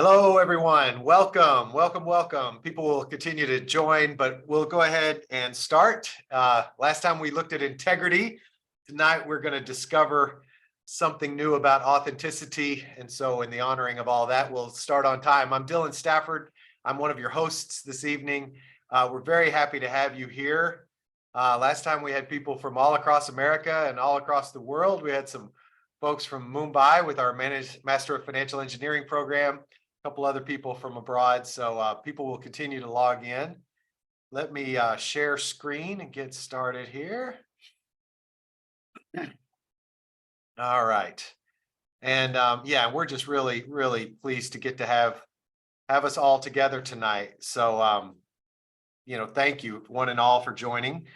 Hello, everyone. Welcome, welcome, welcome. People will continue to join, but we'll go ahead and start. Last time we looked at integrity. Tonight, we're going to discover something new about authenticity. And so in the honoring of all that, we'll start on time. I'm Dylan Stafford. I'm one of your hosts this evening. We're very happy to have you here. Last time we had people from all across America and all across the world. We had some folks from Mumbai with our Master of Financial Engineering program. A couple other people from abroad, so people will continue to log in. Let me share screen and get started here. All right, and yeah, we're just really pleased to get to have us all together tonight. So thank you one and all for joining.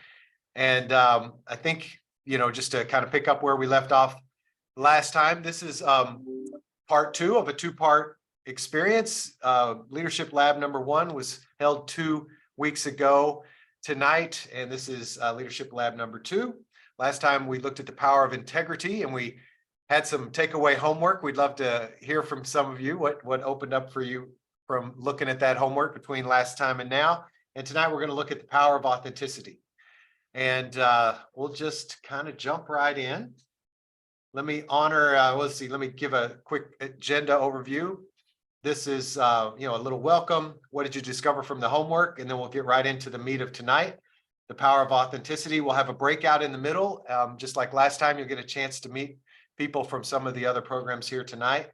And I think just to kind of pick up where we left off last time, this is part 2 of a 2-part experience. Leadership Lab number 1 was held 2 weeks ago tonight, and this is Leadership Lab number 2. Last time we looked at the power of integrity, and we had some takeaway homework. We'd love to hear from some of you what opened up for you from looking at that homework between last time and now. And tonight we're going to look at the power of authenticity, and we'll just kind of jump right in. Let me honor, let's see, let me give a quick agenda overview. This is, a little welcome. What did you discover from the homework? And then we'll get right into the meat of tonight, the power of authenticity. We'll have a breakout in the middle. Just like last time, you'll get a chance to meet people from some of the other programs here tonight.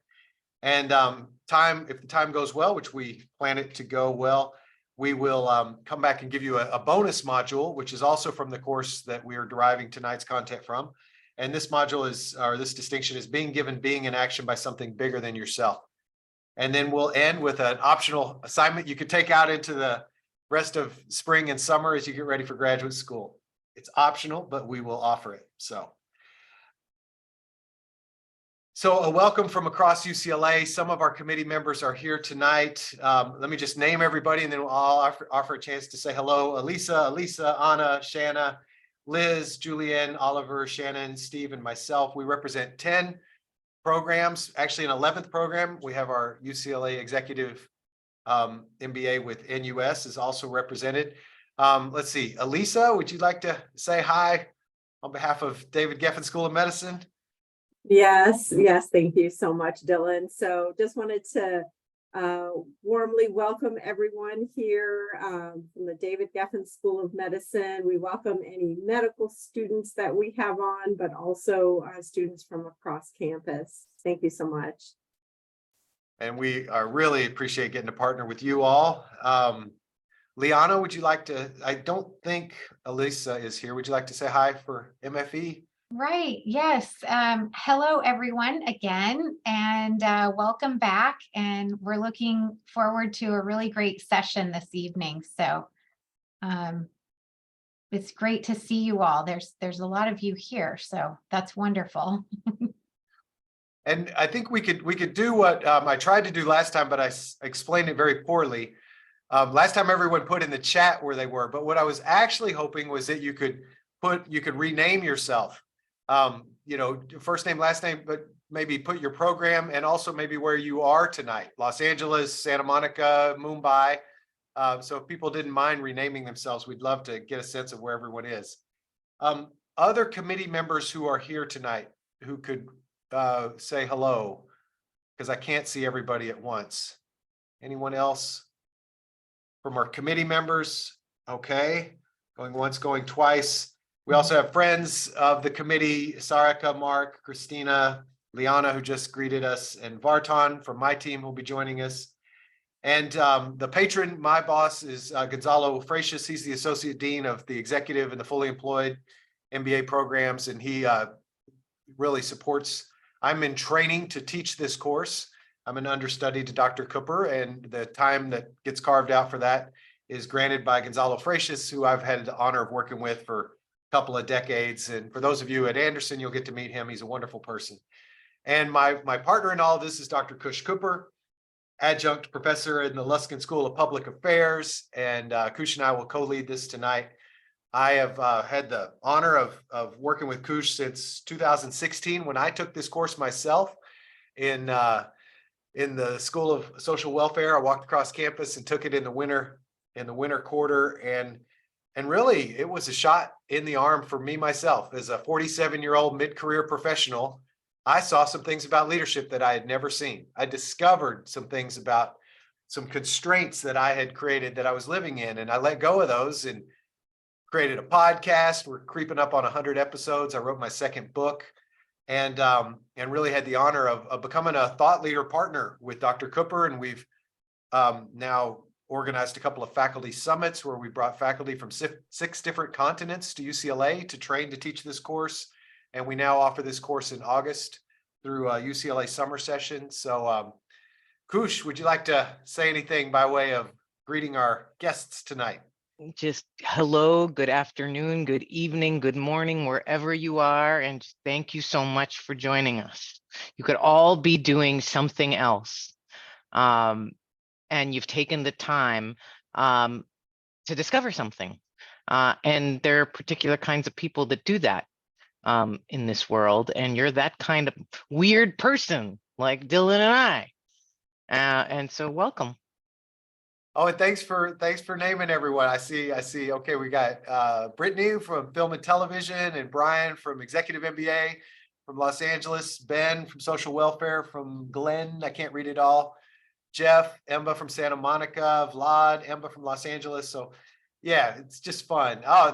And if the time goes well, which we plan it to go well, we will come back and give you a bonus module, which is also from the course that we are deriving tonight's content from. And this module is, or this distinction is being in action by something bigger than yourself. And then we'll end with an optional assignment you could take out into the rest of spring and summer as you get ready for graduate school. It's optional, but we will offer it. So a welcome from across UCLA. Some of our committee members are here tonight. Let me just name everybody, and then we'll all offer a chance to say hello. Elisa, Anna, Shanna, Liz, Julianne, Oliver, Shannon, Steve, and myself. We represent 10 programs, actually an 11th program. We have our UCLA Executive MBA with NUS is also represented. Let's see, Elisa, would you like to say hi on behalf of David Geffen School of Medicine? Yes, thank you so much, Dylan. So just wanted to warmly welcome everyone here from the David Geffen School of Medicine. We welcome any medical students that we have on, but also students from across campus. Thank you so much. And we really appreciate getting to partner with you all. Liana, would you like to, I don't think Elisa is here. Would you like to say hi for MFE? Right. Yes. Hello, everyone, again, and welcome back. And we're looking forward to a really great session this evening. So it's great to see you all. There's a lot of you here, so that's wonderful. And I think we could do what I tried to do last time, but I explained it very poorly. Last time everyone put in the chat where they were, but what I was actually hoping was that you could rename yourself. First name, last name, but maybe put your program and also maybe where you are tonight, Los Angeles, Santa Monica, Mumbai. So if people didn't mind renaming themselves, we'd love to get a sense of where everyone is. Other committee members who are here tonight who could say hello, because I can't see everybody at once. Anyone else from our committee members? Okay, going once, going twice. We also have friends of the committee, Sarika, Mark, Christina, Liana, who just greeted us, and Vartan from my team will be joining us. And the patron, my boss, is Gonzalo Freixas. He's the Associate Dean of the Executive and the Fully Employed MBA programs, and he really supports. I'm in training to teach this course. I'm an understudy to Dr. Cooper, and the time that gets carved out for that is granted by Gonzalo Freixas, who I've had the honor of working with for couple of decades. And for those of you at Anderson, you'll get to meet him. He's a wonderful person. And my partner in all of this is Dr. Khush Cooper, adjunct professor in the Luskin School of Public Affairs. And Khush and I will co-lead this tonight. I have had the honor of working with Khush since 2016 when I took this course myself in in the School of Social Welfare. I walked across campus and took it in the winter quarter. And really, it was a shot in the arm for me myself. As a 47-year-old mid-career professional, I saw some things about leadership that I had never seen. I discovered some things about some constraints that I had created that I was living in, and I let go of those and created a podcast. We're creeping up on 100 episodes. I wrote my second book, and really had the honor of becoming a thought leader partner with Dr. Cooper. And we've now organized a couple of faculty summits where we brought faculty from 6 different continents to UCLA to train to teach this course. And we now offer this course in August through UCLA summer session. So Khush, would you like to say anything by way of greeting our guests tonight? Just hello, good afternoon, good evening, good morning, wherever you are. And just thank you so much for joining us. You could all be doing something else. And you've taken the time to discover something. And there are particular kinds of people that do that in this world. And you're that kind of weird person like Dylan and I. And so welcome. Oh, and thanks for naming everyone. I see. Okay, we got Brittany from Film and Television, and Brian from Executive MBA from Los Angeles, Ben from Social Welfare from Glenn. I can't read it all. Jeff, EMBA from Santa Monica, Vlad, EMBA from Los Angeles. So yeah, it's just fun. Oh,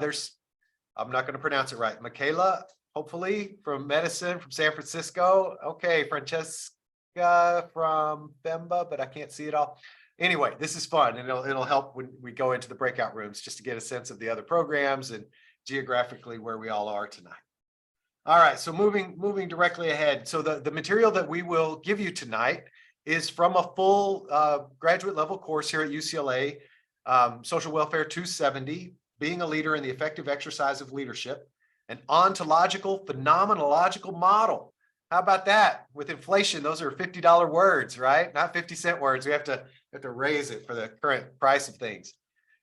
I'm not going to pronounce it right. Michaela, hopefully, from medicine from San Francisco. Okay, Francesca from FEMBA, but I can't see it all. Anyway, this is fun, and it'll help when we go into the breakout rooms just to get a sense of the other programs and geographically where we all are tonight. All right, so moving directly ahead. So the material that we will give you tonight is from a full graduate level course here at UCLA, Social Welfare 270, Being a Leader in the Effective Exercise of Leadership, an ontological phenomenological model. How about that? With inflation, those are $50 words, right? Not 50-cent words. We have to raise it for the current price of things.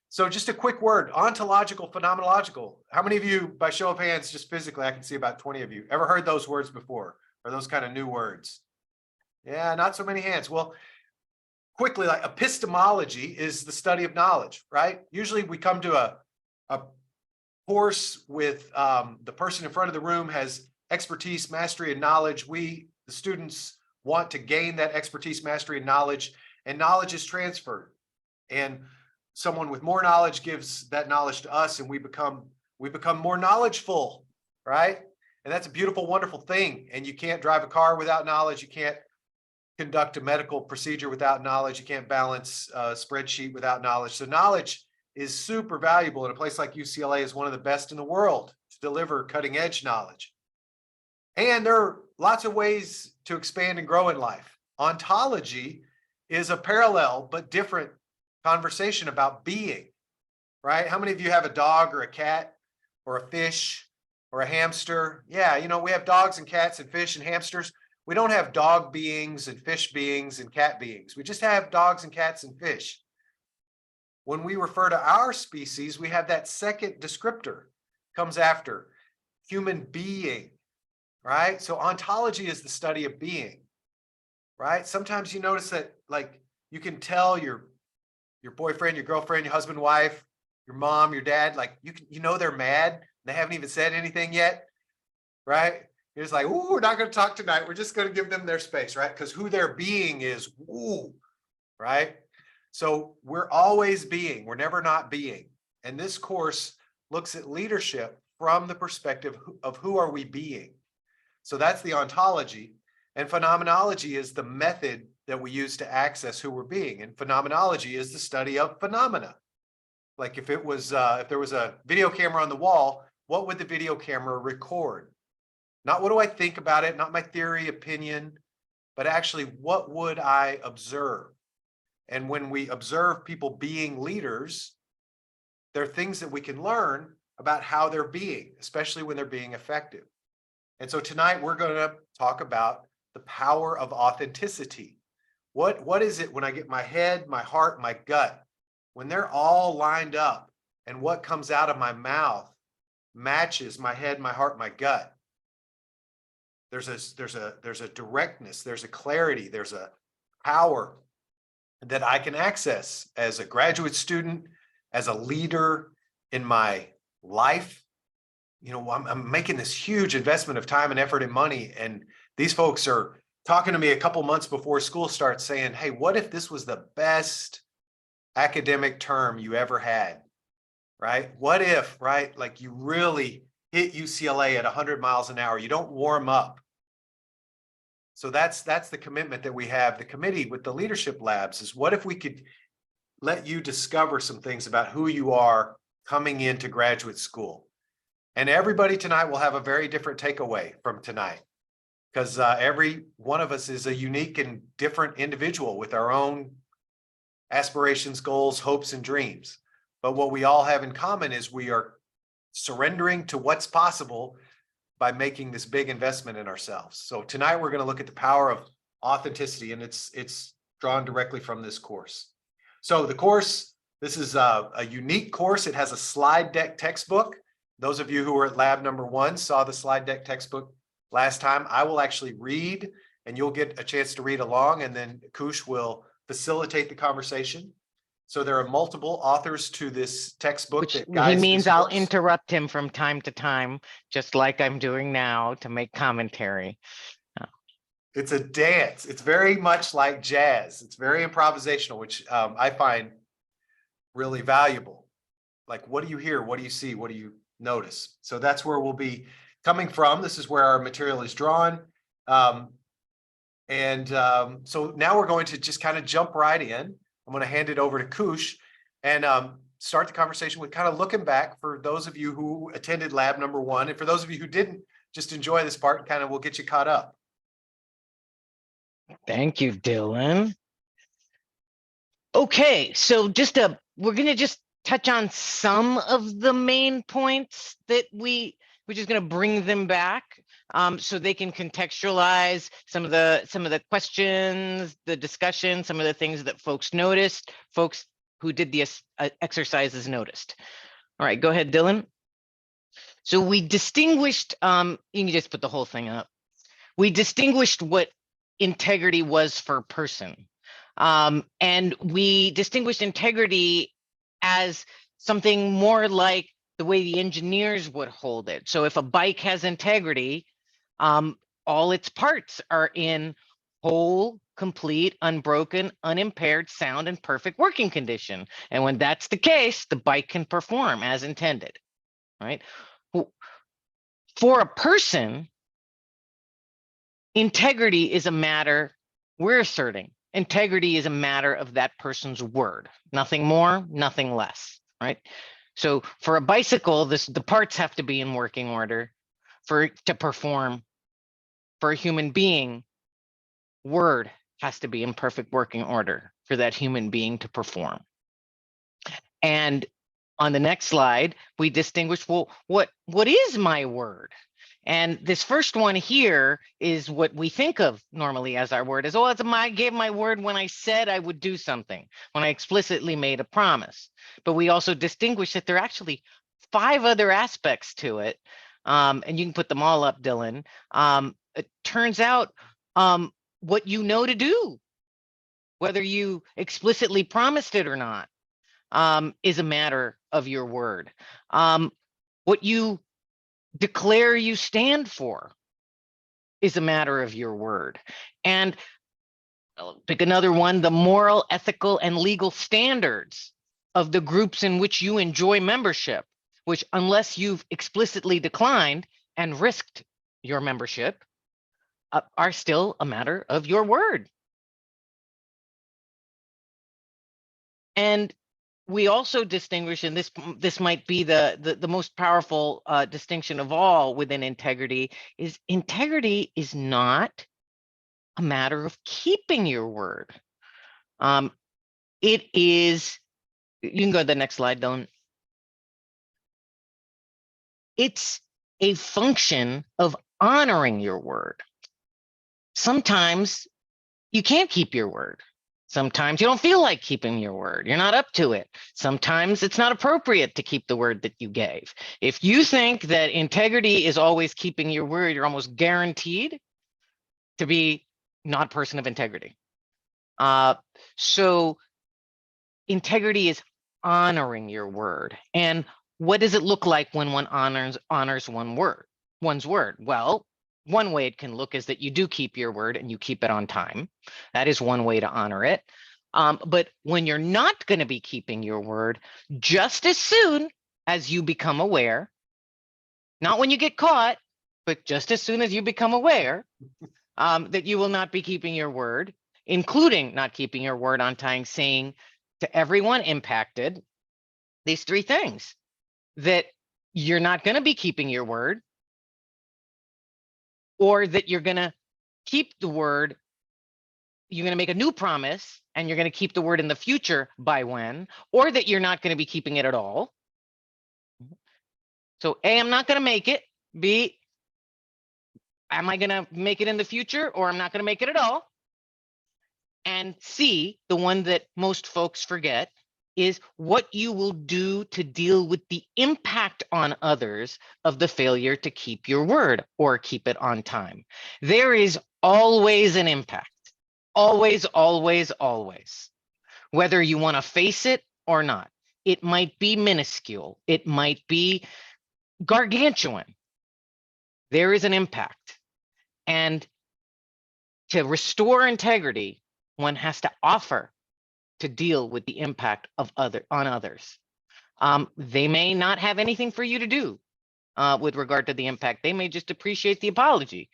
So just a quick word, ontological, phenomenological. How many of you, by show of hands, just physically, I can see about 20 of you, ever heard those words before? Or those kind of new words? Yeah, not so many hands. Well, quickly, like epistemology is the study of knowledge, right? Usually we come to a course with the person in front of the room has expertise, mastery, and knowledge. We, the students, want to gain that expertise, mastery, and knowledge is transferred. And someone with more knowledge gives that knowledge to us, and we become more knowledgeful, right? And that's a beautiful, wonderful thing. And you can't drive a car without knowledge. You can't conduct a medical procedure without knowledge. You can't balance a spreadsheet without knowledge. So knowledge is super valuable, and a place like UCLA is one of the best in the world to deliver cutting edge knowledge. And there are lots of ways to expand and grow in life. Ontology is a parallel but different conversation about being, right? How many of you have a dog or a cat or a fish or a hamster? Yeah, you know, we have dogs and cats and fish and hamsters. We don't have dog beings and fish beings and cat beings. We just have dogs and cats and fish. When we refer to our species, we have that second descriptor comes after human being, right? So ontology is the study of being, right? Sometimes you notice that, like, you can tell your boyfriend, your girlfriend, your husband, wife, your mom, your dad, like you know they're mad. They haven't even said anything yet, right? You're just like, ooh, we're not going to talk tonight. We're just going to give them their space, right? Because who their being is, ooh, right? So we're always being. We're never not being. And this course looks at leadership from the perspective of who are we being. So that's the ontology. And phenomenology is the method that we use to access who we're being. And phenomenology is the study of phenomena. Like if there was a video camera on the wall, what would the video camera record? Not what do I think about it, not my theory, opinion, but actually what would I observe? And when we observe people being leaders, there are things that we can learn about how they're being, especially when they're being effective. And so tonight we're going to talk about the power of authenticity. What is it when I get my head, my heart, my gut, when they're all lined up and what comes out of my mouth matches my head, my heart, my gut? There's a directness, there's a clarity, there's a power that I can access as a graduate student, as a leader in my life. You know, I'm making this huge investment of time and effort and money. And these folks are talking to me a couple months before school starts saying, hey, what if this was the best academic term you ever had? Right? What if, right? Like you really hit UCLA at 100 miles an hour. You don't warm up. So that's the commitment that we have. The committee with the leadership labs is what if we could let you discover some things about who you are coming into graduate school. And everybody tonight will have a very different takeaway from tonight, because every one of us is a unique and different individual with our own aspirations, goals, hopes, and dreams. But what we all have in common is we are surrendering to what's possible by making this big investment in ourselves. So tonight we're going to look at the power of authenticity, and it's drawn directly from this course. So the course, this is a unique course. It has a slide deck textbook. Those of you who were at lab number 1 saw the slide deck textbook last time. I will actually read, and you'll get a chance to read along, and then Khush will facilitate the conversation. So there are multiple authors to this textbook. Which that he guides means this I'll course. interrupt him from time to time, just like I'm doing now, to make commentary. It's a dance. It's very much like jazz. It's very improvisational, which I find really valuable. Like, what do you hear? What do you see? What do you notice? So that's where we'll be coming from. This is where our material is drawn. So now we're going to just kind of jump right in. I'm going to hand it over to Khush and start the conversation with kind of looking back for those of you who attended lab number 1. And for those of you who didn't, just enjoy this part, kind of we'll get you caught up. Thank you, Dylan. Okay, so we're going to just touch on some of the main points that we're just going to bring them back so they can contextualize some of the questions, the discussion, some of the things that folks noticed, folks who did the exercises noticed. All right, go ahead, Dylan. So we distinguished, you can just put the whole thing up. We distinguished what integrity was for a person. And we distinguished integrity as something more like the way the engineers would hold it. So if a bike has integrity, all its parts are in whole, complete, unbroken, unimpaired, sound, and perfect working condition. And when that's the case, the bike can perform as intended, right? For a person, integrity is a matter, we're asserting, integrity is a matter of that person's word, nothing more, nothing less, right? So for a bicycle, the parts have to be in working order for it to perform. For a human being, word has to be in perfect working order for that human being to perform. And on the next slide, we distinguish, well, what is my word? And this first one here is what we think of normally as our word, is, oh, I gave my word when I said I would do something, when I explicitly made a promise. But we also distinguish that there are actually 5 other aspects to it. And you can put them all up, Dylan. It turns out what you know to do, whether you explicitly promised it or not, is a matter of your word. What you declare you stand for is a matter of your word. And I'll pick another one, the moral, ethical, and legal standards of the groups in which you enjoy membership, which, unless you've explicitly declined and risked your membership, are still a matter of your word. And we also distinguish, and this might be the most powerful distinction of all within integrity, is integrity is not a matter of keeping your word. It is, you can go to the next slide, Dylan. It's a function of honoring your word. Sometimes you can't keep your word. Sometimes you don't feel like keeping your word. You're not up to it. Sometimes it's not appropriate to keep the word that you gave. If you think that integrity is always keeping your word, you're almost guaranteed to be not a person of integrity. So integrity is honoring your word. And what does it look like when one honors one's word? Well, one way it can look is that you do keep your word and you keep it on time. That is one way to honor it. But when you're not going to be keeping your word, just as soon as you become aware, not when you get caught, but just as soon as you become aware that you will not be keeping your word, including not keeping your word on time, saying to everyone impacted these three things: that you're not going to be keeping your word, or that you're going to keep the word, you're going to make a new promise and you're going to keep the word in the future by when, or that you're not going to be keeping it at all. So A, I'm not going to make it. B, am I going to make it in the future, or I'm not going to make it at all? And C, the one that most folks forget, is what you will do to deal with the impact on others of the failure to keep your word or keep it on time. There is always an impact. Always, always, always. Whether you want to face it or not. It might be minuscule. It might be gargantuan. There is an impact. And to restore integrity, one has to offer to deal with the impact of on others. They may not have anything for you to do with regard to the impact. They may just appreciate the apology.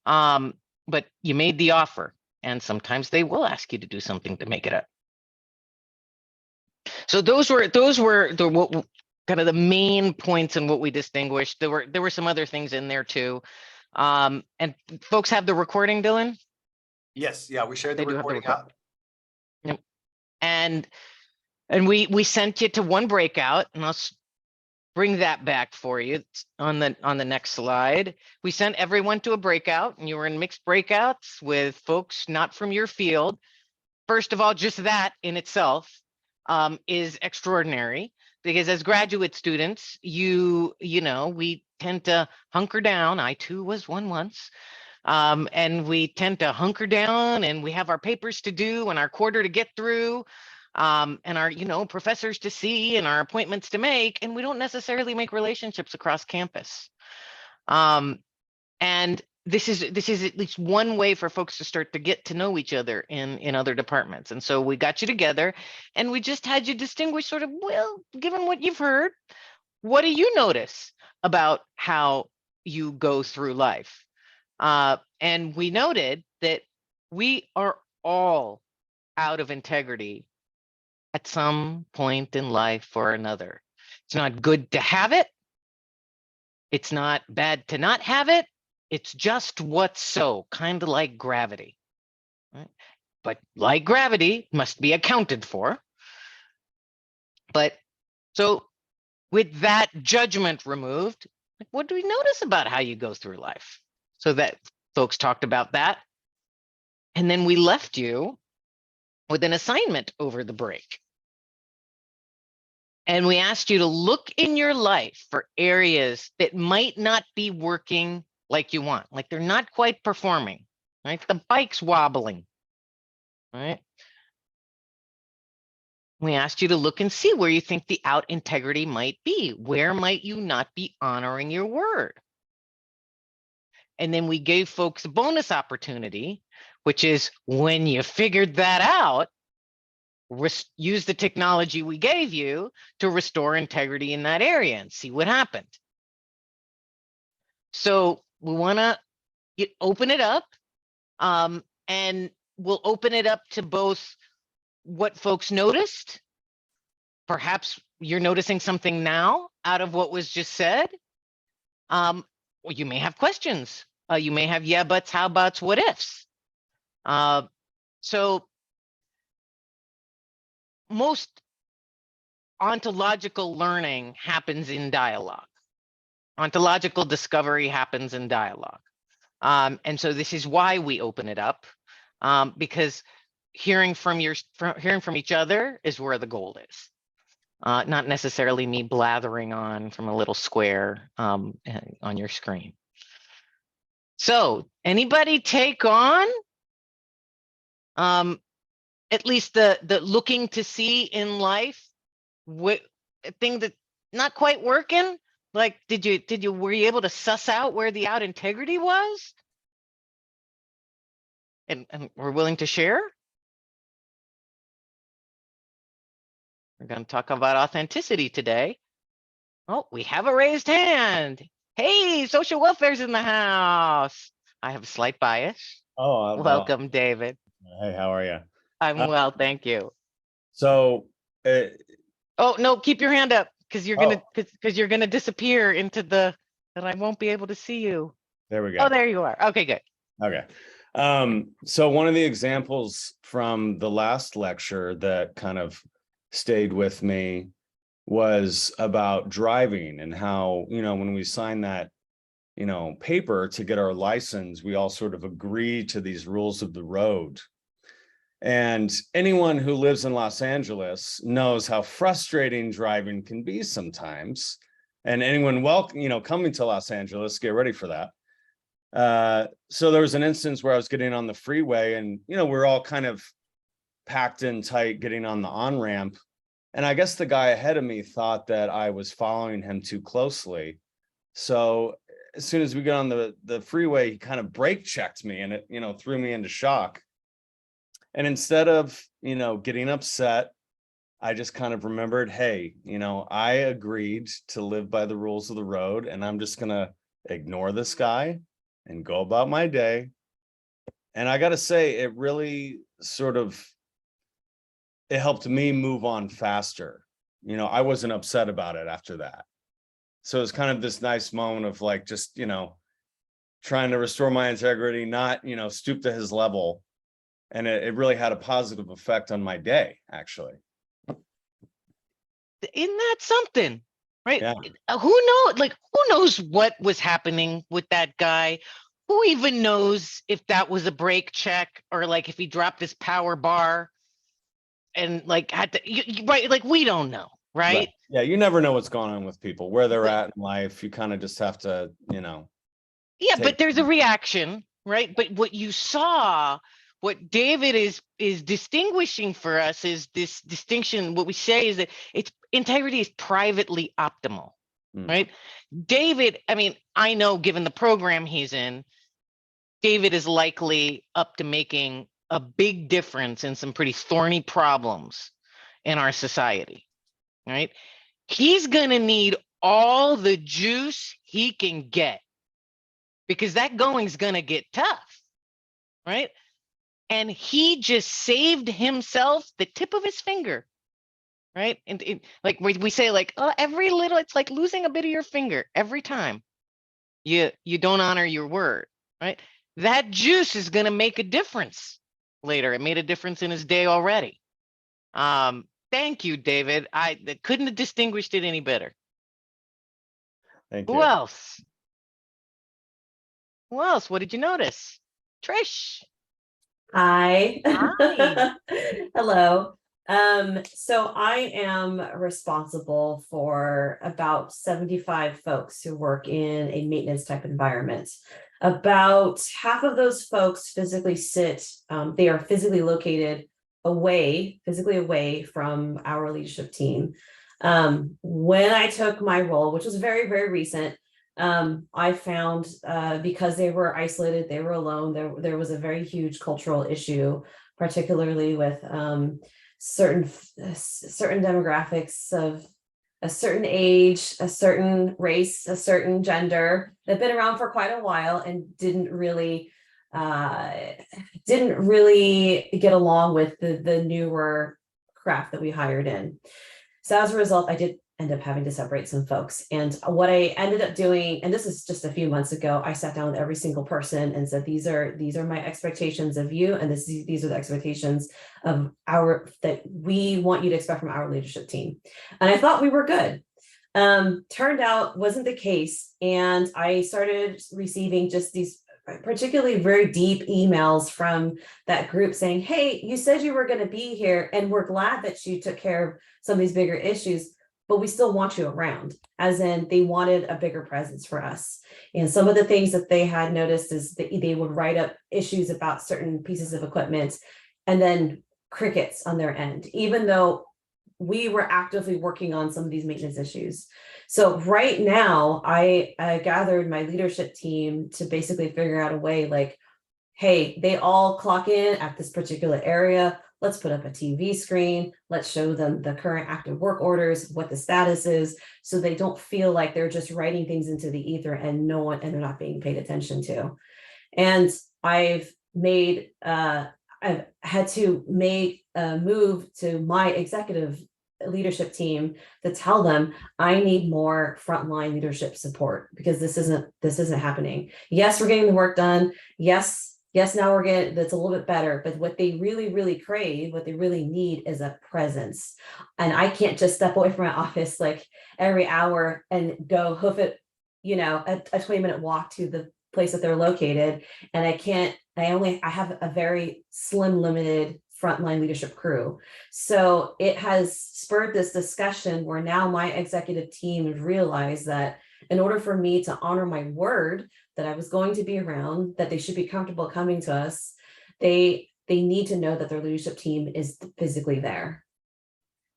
But you made the offer, and sometimes they will ask you to do something to make it up. So those were the what kind of the main points in what we distinguished. There were some other things in there too. And folks have the recording, Dylan? Yes, yeah, we shared the They do have the recording out. Yep. And we sent you to one breakout, and I'll bring that back for you. It's on the next slide. We sent everyone to a breakout, and you were in mixed breakouts with folks not from your field. First of all, just that in itself is extraordinary, because as graduate students, you know, we tend to hunker down. I too was one once. And we tend to hunker down, and we have our papers to do and our quarter to get through, and our, you know, professors to see and our appointments to make, and we don't necessarily make relationships across campus. And this is at least one way for folks to start to get to know each other in other departments. And so we got you together, and we just had you distinguish sort of, well, given what you've heard, what do you notice about how you go through life? And we noted that we are all out of integrity at some point in life or another. It's not good to have it. It's not bad to not have it. It's just what's so, kind of like gravity. Right? But like gravity, must be accounted for. But so with that judgment removed, what do we notice about how you go through life? So that folks talked about that. And then we left you with an assignment over the break. And we asked you to look in your life for areas that might not be working like you want, like they're not quite performing, right? The bike's wobbling, right? We asked you to look and see where you think the out integrity might be. Where might you not be honoring your word? And then we gave folks a bonus opportunity, which is when you figured that out, use the technology we gave you to restore integrity in that area and see what happened. So we want to open it up, and we'll open it up to both what folks noticed. Perhaps you're noticing something now out of what was just said. Or you may have questions. You may have yeah buts, how buts, what ifs. So most ontological learning happens in dialogue. Ontological discovery happens in dialogue. And so this is why we open it up, because hearing from each other is where the gold is. Not necessarily me blathering on from a little square on your screen. So anybody take on at least the looking to see in life, what thing that not quite working? Like, were you able to suss out where the out integrity was? And we're willing to share? We're going to talk about authenticity today. Oh, we have a raised hand. Hey, social welfare's in the house. I have a slight bias. Oh, well, Welcome, David. hey, how are you? I'm well, thank you. So, Oh, no, keep your hand up because you're gonna Oh. because you're gonna disappear into the and I won't be able to see you. there we go. Oh, there you are. Okay, good. Okay. So one of the examples from the last lecture that kind of stayed with me was about driving and how, when we sign that, paper to get our license, we all sort of agree to these rules of the road. And anyone who lives in Los Angeles knows how frustrating driving can be sometimes. And anyone coming to Los Angeles, get ready for that. So there was an instance where I was getting on the freeway and, we're all kind of packed in tight, getting on the on-ramp. And I guess the guy ahead of me thought that I was following him too closely. So as soon as we got on the freeway, he kind of brake checked me and it, threw me into shock. And instead of, getting upset, I just kind of remembered, hey, I agreed to live by the rules of the road and I'm just going to ignore this guy and go about my day. And I got to say, it really it helped me move on faster. I wasn't upset about it after that. So it's kind of this nice moment of like, just, trying to restore my integrity, not, stoop to his level. And it really had a positive effect on my day, actually. Isn't that something? Right? Yeah. Who knows what was happening with that guy? Who even knows if that was a brake check or like if he dropped his power bar and like had to, right? Like we don't know, right? Yeah, you never know what's going on with people, where they're at in life. You kind of just have to, Yeah, but there's a reaction, right? But what you saw, what David is distinguishing for us is this distinction. What we say is that integrity is privately optimal, right? David, I mean, I know given the program he's in, David is likely up to making a big difference in some pretty thorny problems in our society, right? He's gonna need all the juice he can get because that going's gonna get tough, right? And he just saved himself the tip of his finger, right? And like we say, like, oh, every little, it's like losing a bit of your finger every time you don't honor your word, right? That juice is gonna make a difference later. It made a difference in his day already. Thank you, David. I couldn't have distinguished it any better. Thank you. Who else? Who else? What did you notice? Trish. Hi. Hi. Hello. So I am responsible for about 75 folks who work in a maintenance type environment. About half of those folks physically they are physically located physically away from our leadership team. When I took my role, which was very, very recent, I found because they were isolated, they were alone, there was a very huge cultural issue, particularly with certain demographics of a certain age, a certain race, a certain gender that have been around for quite a while and didn't really get along with the newer craft that we hired in. So as a result, I did end up having to separate some folks. And what I ended up doing, and this is just a few months ago, I sat down with every single person and said, these are my expectations of you. And these are the expectations of that we want you to expect from our leadership team. And I thought we were good. Turned out wasn't the case. And I started receiving just these particularly very deep emails from that group saying, hey, you said you were going to be here and we're glad that you took care of some of these bigger issues, but we still want you around, as in they wanted a bigger presence for us. And some of the things that they had noticed is that they would write up issues about certain pieces of equipment and then crickets on their end, even though we were actively working on some of these maintenance issues. So right now, I gathered my leadership team to basically figure out a way like, hey, they all clock in at this particular area. Let's put up a TV screen. Let's show them the current active work orders, what the status is, so they don't feel like they're just writing things into the ether and they're not being paid attention to. And I've had to make a move to my executive leadership team to tell them I need more frontline leadership support, because this isn't happening. Yes, we're getting the work done. Yes, now we're getting that's a little bit better, but what they really crave, what they really need is a presence. And I can't just step away from my office like every hour and go hoof it, a 20-minute walk to the place that they're located. And I have a very slim, limited frontline leadership crew. So it has spurred this discussion where now my executive team has realized that in order for me to honor my word that I was going to be around, that they should be comfortable coming to us, they need to know that their leadership team is physically there.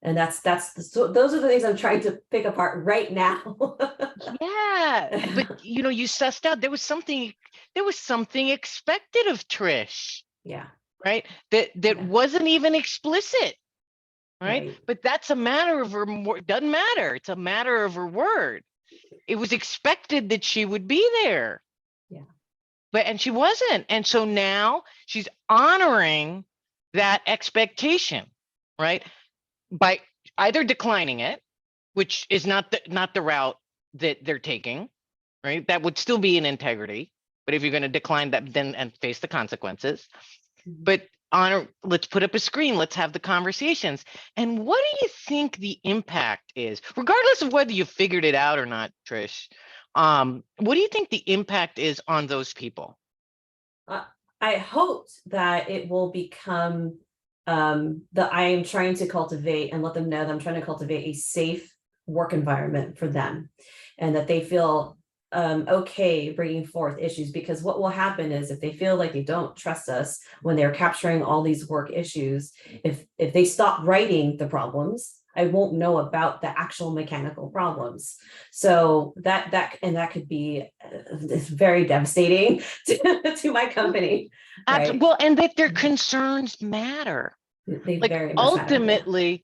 And so those are the things I'm trying to pick apart right now. Yeah, but you sussed out there was something expected of Trish, Yeah. right? That Yeah. wasn't even explicit, right? Right. But that's a matter of her, doesn't matter. It's a matter of her word. It was expected that she would be there. Yeah. And she wasn't. And so now she's honoring that expectation, right? By either declining it, which is not the route that they're taking, right? That would still be in integrity. But if you're going to decline that, then and face the consequences. Mhm. But let's put up a screen. Let's have the conversations. And what do you think the impact is, regardless of whether you figured it out or not, Trish? What do you think the impact is on those people? I hoped that it will become that I am trying to cultivate and let them know that I'm trying to cultivate a safe work environment for them, and that they feel okay bringing forth issues. Because what will happen is if they feel like they don't trust us when they're capturing all these work issues, if they stop writing the problems, I won't know about the actual mechanical problems. So that could be it's very devastating to my company. Right? Well, and that their concerns matter. They Like very much matter.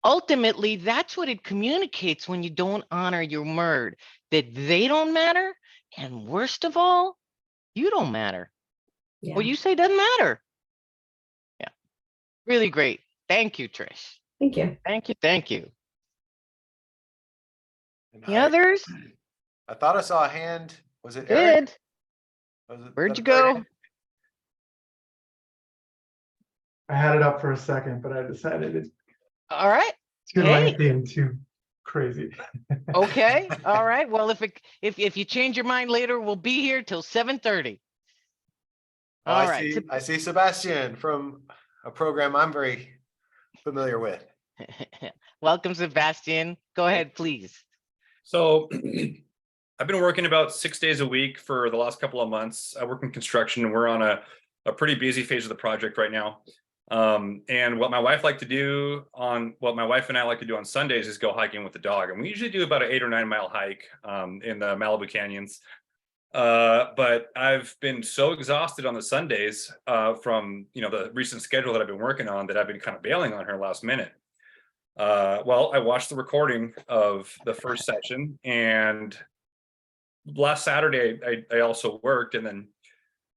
ultimately, that's what it communicates when you don't honor your word, that they don't matter. And worst of all, you don't matter. Yeah. What you say doesn't matter. Yeah. Really great. Thank you, Trish. Thank you. Thank you. And The others? I thought I saw a hand. Was it Eric? Good. Was it Where'd you the third go? hand? I had it up for a second, but I decided it's All right. too Hey. lengthy and too crazy. Okay. All right. Well, if you change your mind later, we'll be here till 7:30. Oh, All right. I see Sebastian from a program I'm very familiar with. Welcome, Sebastian. Go ahead, please. So I've been working about 6 days a week for the last couple of months. I work in construction and we're on a pretty busy phase of the project right now. And what my wife and I like to do on Sundays is go hiking with the dog. And we usually do about an 8 or 9 mile hike in the Malibu canyons. But I've been so exhausted on the Sundays from the recent schedule that I've been working on that I've been kind of bailing on her last minute. Well, I watched the recording of the first session, and last Saturday I also worked, and then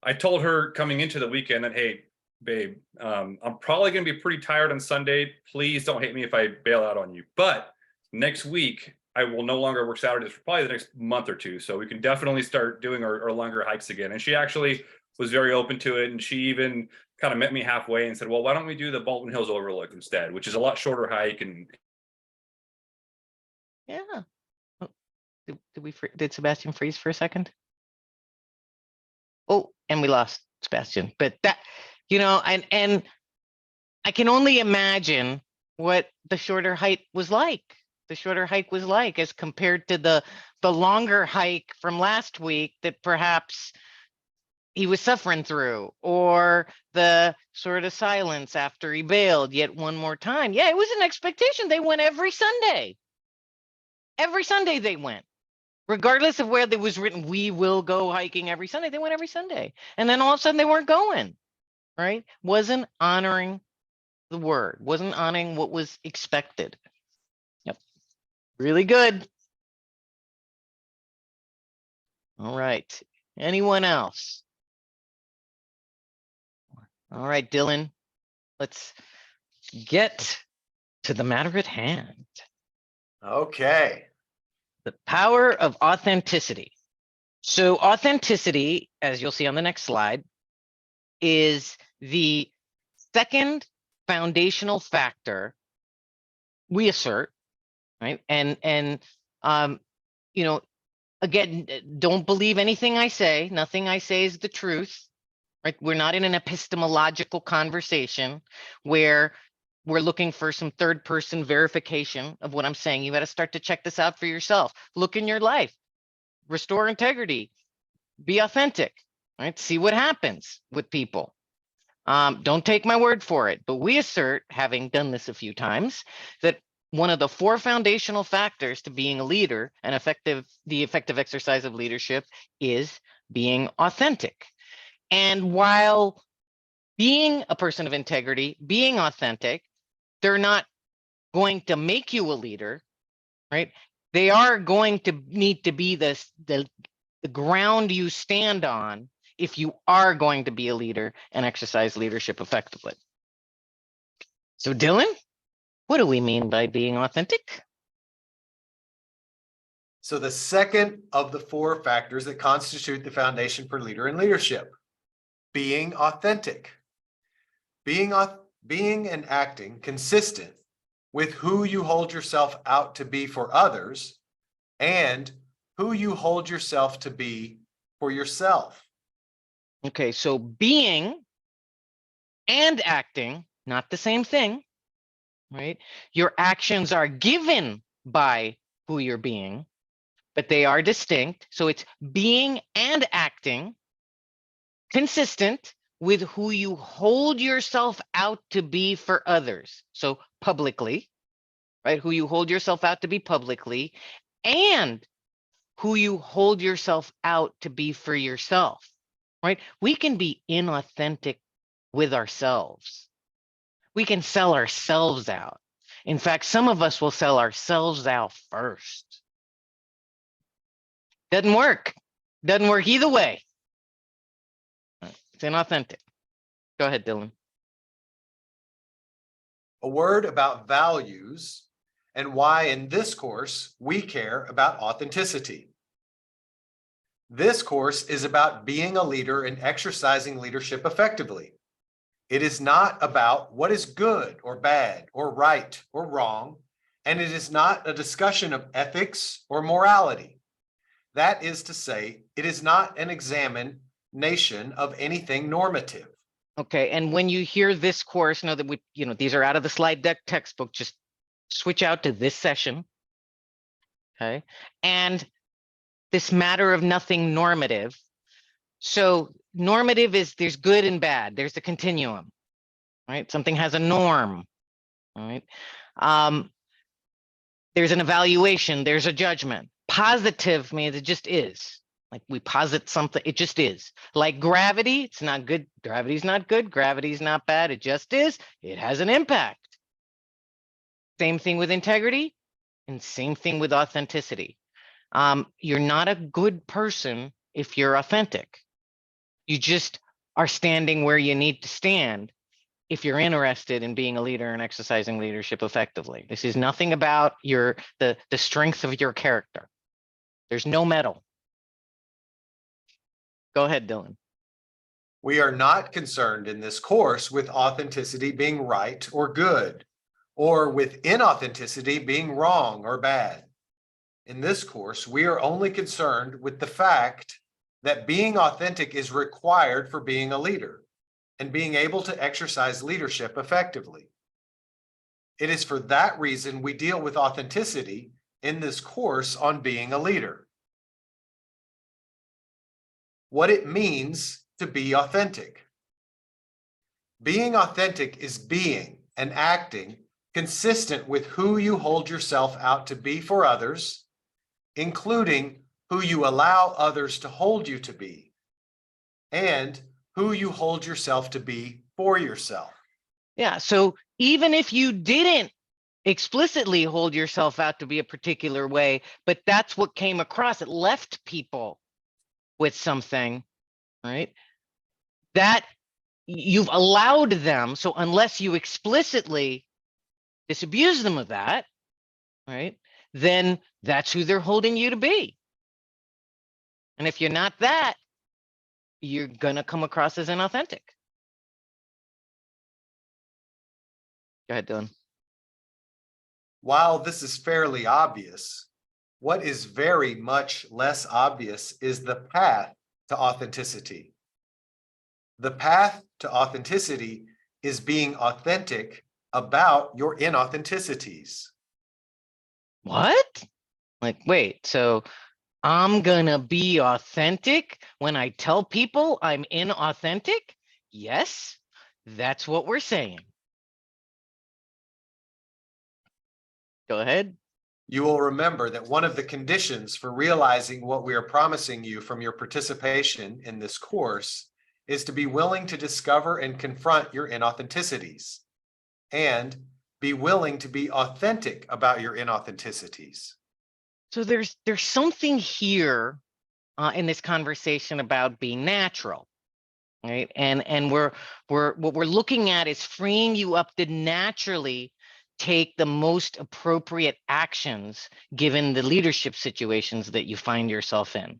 I told her coming into the weekend that, hey, babe, I'm probably going to be pretty tired on Sunday. Please don't hate me if I bail out on you. But next week, I will no longer work Saturdays for probably the next month or two. So we can definitely start doing our longer hikes again. And she actually was very open to it. And she even kind of met me halfway and said, well, why don't we do the Bolton Hills Overlook instead, which is a lot shorter hike. And Yeah. Oh, did Sebastian freeze for a second? Oh, and we lost Sebastian. But that, and I can only imagine what the shorter hike was like. The shorter hike was like as compared to the longer hike from last week that perhaps he was suffering through, or the sort of silence after he bailed yet one more time. Yeah, it was an expectation. They went every Sunday. Every Sunday they went. Regardless of where there was written, we will go hiking every Sunday, they went every Sunday. And then all of a sudden they weren't going, right? Wasn't honoring the word, wasn't honoring what was expected. Yep. Really good. All right. Anyone else? All right, Dylan, let's get to the matter at hand. Okay. The power of authenticity. So authenticity, as you'll see on the next slide, is the second foundational factor we assert, right? And you know, again, don't believe anything I say. Nothing I say is the truth, right? We're not in an epistemological conversation where we're looking for some third person verification of what I'm saying. You got to start to check this out for yourself. Look in your life, restore integrity, be authentic, right? See what happens with people. Don't take my word for it, but we assert, having done this a few times, that one of the 4 foundational factors to being a leader and the effective exercise of leadership is being authentic. And while being a person of integrity, being authentic, they're not going to make you a leader, right? They are going to need to be the ground you stand on if you are going to be a leader and exercise leadership effectively. So Dylan, what do we mean by being authentic? So the second of the 4 factors that constitute the foundation for leader and leadership, being authentic, being and acting consistent with who you hold yourself out to be for others and who you hold yourself to be for yourself. Okay, so being and acting, not the same thing, right? Your actions are given by who you're being, but they are distinct. So it's being and acting consistent with who you hold yourself out to be for others. So publicly, right? Who you hold yourself out to be publicly, and who you hold yourself out to be for yourself, right? We can be inauthentic with ourselves. We can sell ourselves out. In fact, some of us will sell ourselves out first. Doesn't work. Doesn't work either way. It's inauthentic. Go ahead, Dylan. A word about values and why in this course we care about authenticity. This course is about being a leader and exercising leadership effectively. It is not about what is good or bad or right or wrong, and it is not a discussion of ethics or morality. That is to say, it is not an examination of anything normative. Okay, and when you hear this course, know that these are out of the slide deck textbook, just switch out to this session. Okay, and this matter of nothing normative. So normative is there's good and bad, there's the continuum, right? Something has a norm, right? There's an evaluation, there's a judgment. Positive means it just is. Like we posit something, it just is. Like gravity, it's not good. Gravity's not good. Gravity's not bad. It just is. It has an impact. Same thing with integrity and same thing with authenticity. You're not a good person if you're authentic. You just are standing where you need to stand if you're interested in being a leader and exercising leadership effectively. This is nothing about the strength of your character. There's no medal. Go ahead, Dylan. We are not concerned in this course with authenticity being right or good, or with inauthenticity being wrong or bad. In this course, we are only concerned with the fact that being authentic is required for being a leader and being able to exercise leadership effectively. It is for that reason we deal with authenticity in this course on being a leader. What it means to be authentic. Being authentic is being and acting consistent with who you hold yourself out to be for others, including who you allow others to hold you to be, and who you hold yourself to be for yourself. Yeah. So even if you didn't explicitly hold yourself out to be a particular way, but that's what came across, it left people with something, right? That you've allowed them. So unless you explicitly disabuse them of that, right, then that's who they're holding you to be. And if you're not that, you're going to come across as inauthentic. Go ahead, Dylan. While this is fairly obvious, what is very much less obvious is the path to authenticity. The path to authenticity is being authentic about your inauthenticities. What? Like, wait, so I'm gonna be authentic when I tell people I'm inauthentic? Yes, that's what we're saying. Go ahead. You will remember that one of the conditions for realizing what we are promising you from your participation in this course is to be willing to discover and confront your inauthenticities and be willing to be authentic about your inauthenticities. So there's something here in this conversation about being natural, right? And what we're looking at is freeing you up to naturally take the most appropriate actions given the leadership situations that you find yourself in.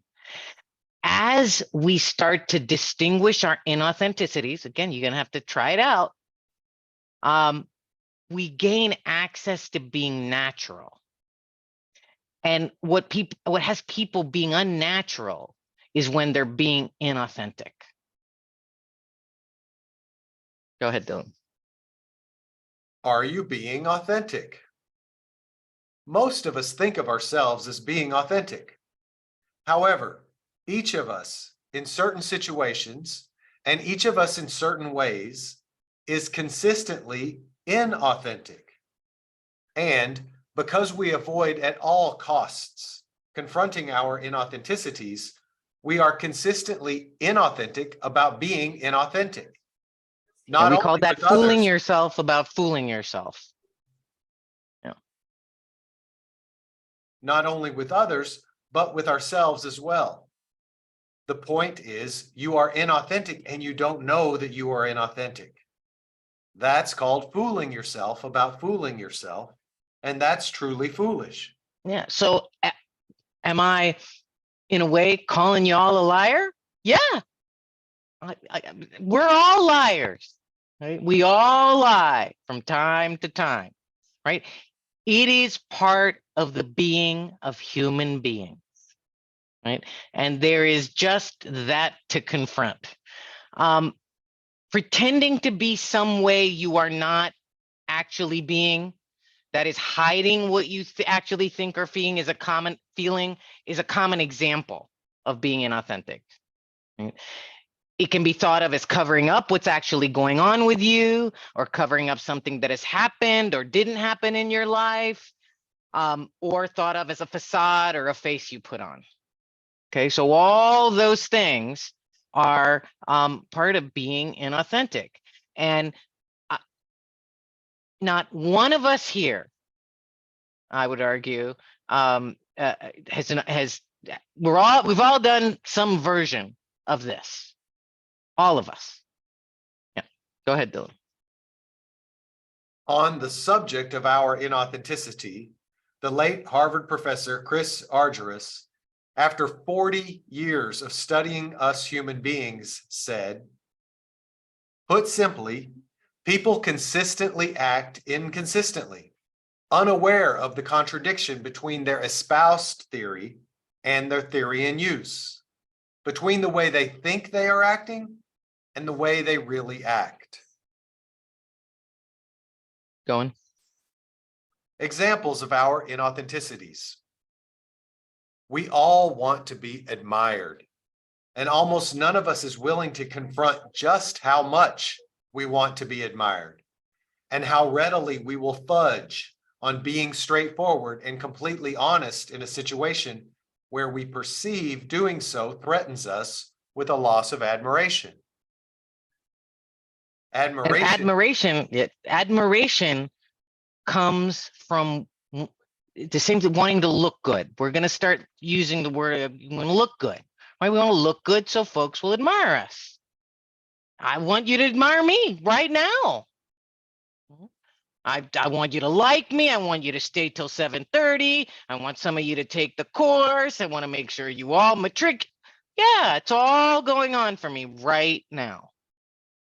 As we start to distinguish our inauthenticities, again, you're gonna have to try it out. We gain access to being natural. And what has people being unnatural is when they're being inauthentic. Go ahead, Dylan. Are you being authentic? Most of us think of ourselves as being authentic. However, each of us in certain situations and each of us in certain ways is consistently inauthentic. And because we avoid at all costs confronting our inauthenticities, we are consistently inauthentic about being inauthentic. And we call only that with fooling others, yourself about fooling yourself. Yeah. not only with others, but with ourselves as well. The point is, you are inauthentic and you don't know that you are inauthentic. That's called fooling yourself about fooling yourself, and that's truly foolish. Yeah. So am I, in a way, calling y'all a liar? Yeah. We're all liars, right? We all lie from time to time, right? It is part of the being of human beings, right? And there is just that to confront. Pretending to be some way you are not actually being, that is hiding what you actually think or feeling is a common example of being inauthentic. Right? It can be thought of as covering up what's actually going on with you, or covering up something that has happened or didn't happen in your life, or thought of as a facade or a face you put on. Okay, so all those things are part of being inauthentic. And not one of us here, I would argue, we've all done some version of this. All of us. Yeah, go ahead, Dylan. On the subject of our inauthenticity, the late Harvard professor Chris Argyris, after 40 years of studying us human beings, said, "Put simply, people consistently act inconsistently, unaware of the contradiction between their espoused theory and their theory in use, between the way they think they are acting and the way they really act." Going. Examples of our inauthenticities. We all want to be admired. And almost none of us is willing to confront just how much we want to be admired and how readily we will fudge on being straightforward and completely honest in a situation where we perceive doing so threatens us with a loss of admiration. And admiration comes from the same thing, wanting to look good. We're going to start using the word, we want to look good. Right? We want to look good so folks will admire us. I want you to admire me right now. I want you to like me. I want you to stay till 7:30. I want some of you to take the course. I want to make sure you all matric. Yeah, it's all going on for me right now.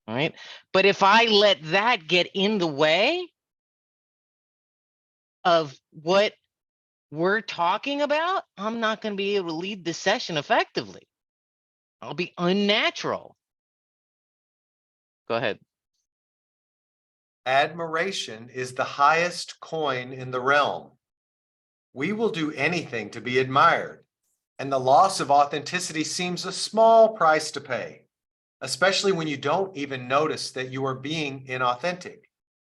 All right. But if I let that get in the way of what we're talking about, I'm not going to be able to lead the session effectively. I'll be unnatural. Go ahead. Admiration is the highest coin in the realm. We will do anything to be admired, and the loss of authenticity seems a small price to pay, especially when you don't even notice that you are being inauthentic.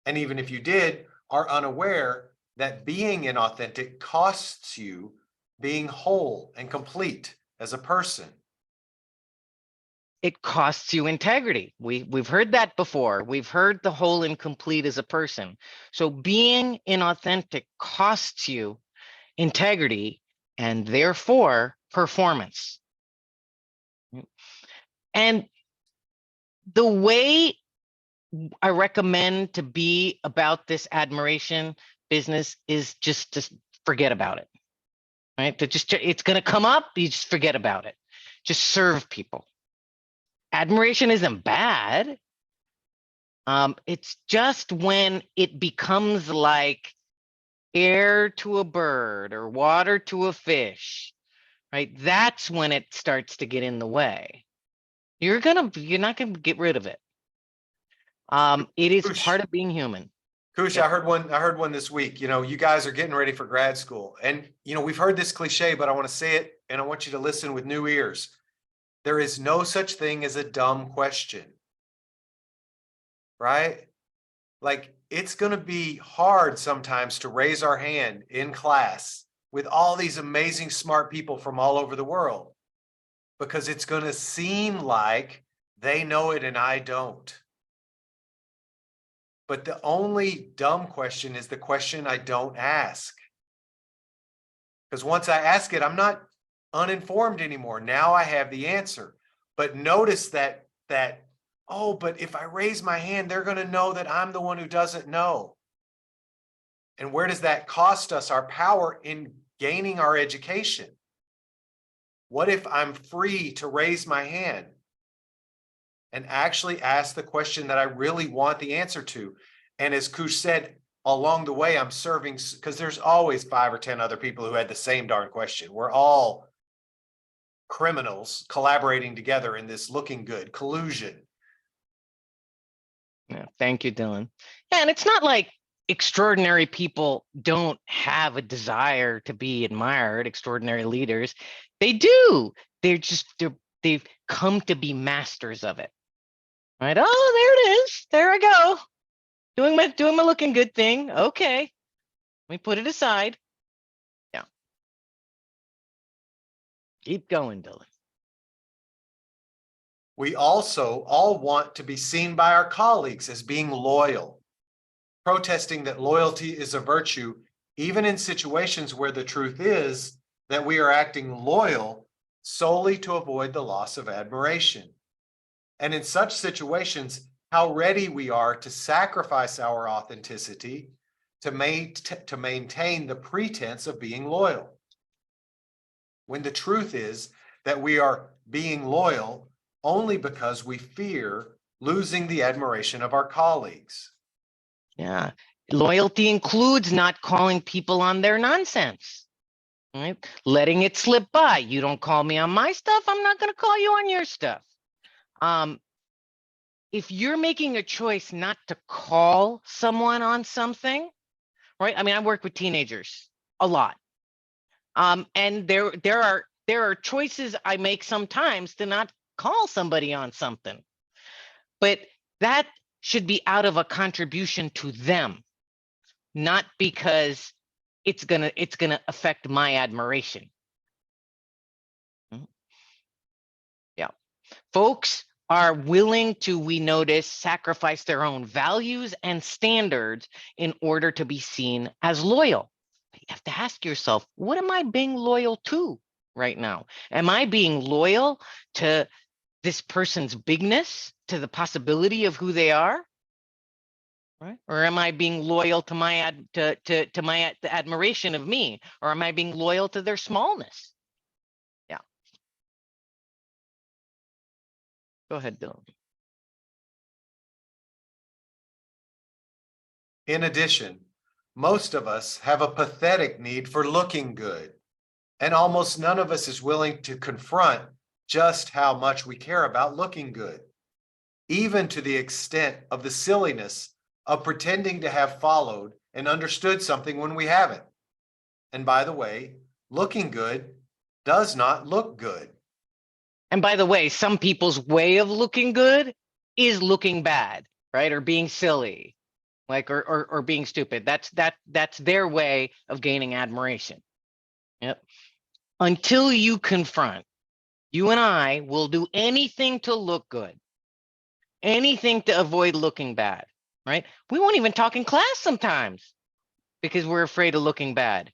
And even if you did, are unaware that being inauthentic costs you being whole and complete as a person. It costs you integrity. We've heard that before. We've heard the whole and complete as a person. So being inauthentic costs you integrity and therefore performance. And the way I recommend to be about this admiration business is just to forget about it. Right? It's going to come up. You just forget about it. Just serve people. Admiration isn't bad. It's just when it becomes like air to a bird or water to a fish, right? That's when it starts to get in the way. You're not gonna get rid of it. It is Khush. part of being human. Khush, Yep. I heard one this week. You know, you guys are getting ready for grad school. And, you know, we've heard this cliche, but I want to say it and I want you to listen with new ears. There is no such thing as a dumb question, right? Like, it's going to be hard sometimes to raise our hand in class with all these amazing, smart people from all over the world, because it's going to seem like they know it and I don't. But the only dumb question is the question I don't ask. Because once I ask it, I'm not uninformed anymore. Now I have the answer. But notice that, oh, but if I raise my hand, they're going to know that I'm the one who doesn't know. And where does that cost us our power in gaining our education? What if I'm free to raise my hand and actually ask the question that I really want the answer to? And as Khush said, along the way, I'm serving, because there's always 5 or 10 other people who had the same darn question. We're all criminals collaborating together in this looking good collusion. Yeah, thank you, Dylan. Yeah, and it's not like extraordinary people don't have a desire to be admired. Extraordinary leaders, they do. They've come to be masters of it. Right? Oh, there it is. There I go. Doing my looking good thing. Okay. Let me put it aside. Yeah. Keep going, Dylan. We also all want to be seen by our colleagues as being loyal, protesting that loyalty is a virtue, even in situations where the truth is that we are acting loyal solely to avoid the loss of admiration. And in such situations, how ready we are to sacrifice our authenticity to maintain the pretense of being loyal, when the truth is that we are being loyal only because we fear losing the admiration of our colleagues. Yeah. Loyalty includes not calling people on their nonsense, right? Letting it slip by. You don't call me on my stuff, I'm not going to call you on your stuff. If you're making a choice not to call someone on something, right? I mean, I work with teenagers a lot. And there are There are choices I make sometimes to not call somebody on something, but that should be out of a contribution to them, not because it's gonna affect my admiration. Yeah, folks are willing to, we notice, sacrifice their own values and standards in order to be seen as loyal. You have to ask yourself, what am I being loyal to right now? Am I being loyal to this person's bigness, to the possibility of who they are? Right? Or am I being loyal to my the admiration of me? Or am I being loyal to their smallness? Yeah. Go ahead, Dylan. In addition, most of us have a pathetic need for looking good, and almost none of us is willing to confront just how much we care about looking good, even to the extent of the silliness of pretending to have followed and understood something when we haven't. And by the way, looking good does not look good. And by the way, some people's way of looking good is looking bad, right? Or being silly, like, or being stupid. That's their way of gaining admiration. Yep. Until you confront, you and I will do anything to look good, anything to avoid looking bad, right? We won't even talk in class sometimes because we're afraid of looking bad.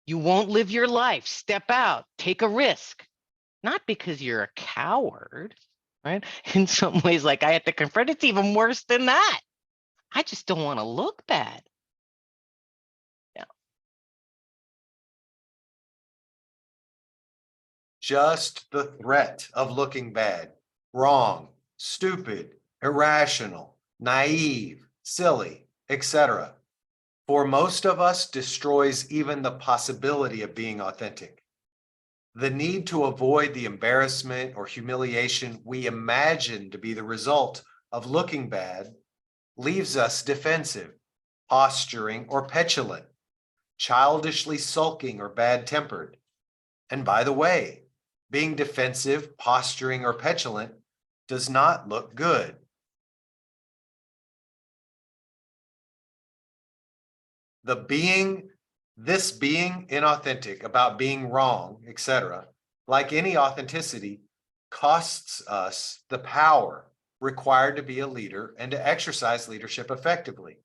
You won't live your life, step out, take a risk, not because you're a coward, right? In some ways, like I have to confront, it's even worse than that. I just don't want to look bad. Yeah. Just the threat of looking bad, wrong, stupid, irrational, naive, silly, etc., for most of us destroys even the possibility of being authentic. The need to avoid the embarrassment or humiliation we imagine to be the result of looking bad leaves us defensive, posturing, or petulant, childishly sulking or bad-tempered. And by the way, being defensive, posturing, or petulant does not look good. This being inauthentic about being wrong, etc., like any authenticity, costs us the power required to be a leader and to exercise leadership effectively.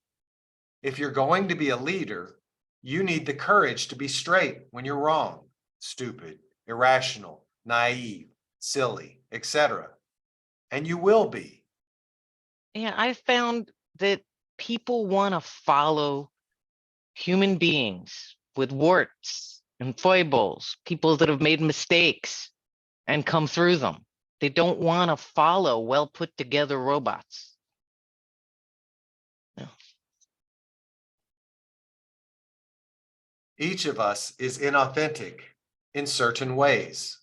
If you're going to be a leader, you need the courage to be straight when you're wrong, stupid, irrational, naive, silly, etc. And you will be. Yeah, I found that people want to follow human beings with warts and foibles, people that have made mistakes and come through them. They don't want to follow well put together robots. Yeah. Each of us is inauthentic in certain ways.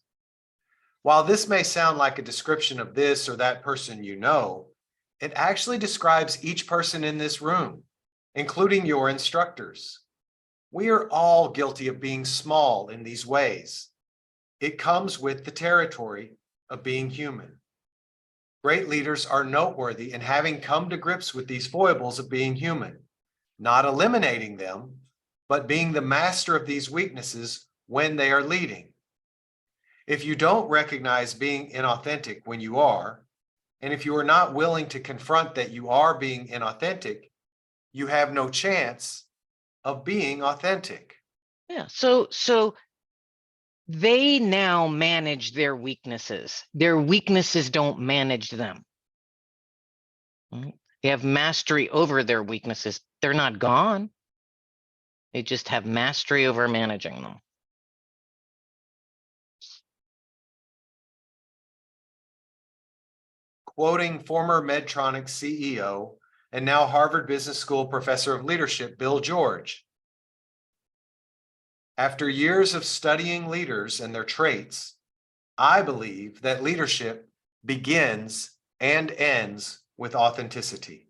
While this may sound like a description of this or that person you know, it actually describes each person in this room, including your instructors. We are all guilty of being small in these ways. It comes with the territory of being human. Great leaders are noteworthy in having come to grips with these foibles of being human, not eliminating them, but being the master of these weaknesses when they are leading. If you don't recognize being inauthentic when you are, and if you are not willing to confront that you are being inauthentic, you have no chance of being authentic. Yeah. So they now manage their weaknesses. Their weaknesses don't manage them. Right? They have mastery over their weaknesses. They're not gone. They just have mastery over managing them. Quoting former Medtronic CEO and now Harvard Business School professor of leadership, Bill George. After years of studying leaders and their traits, I believe that leadership begins and ends with authenticity.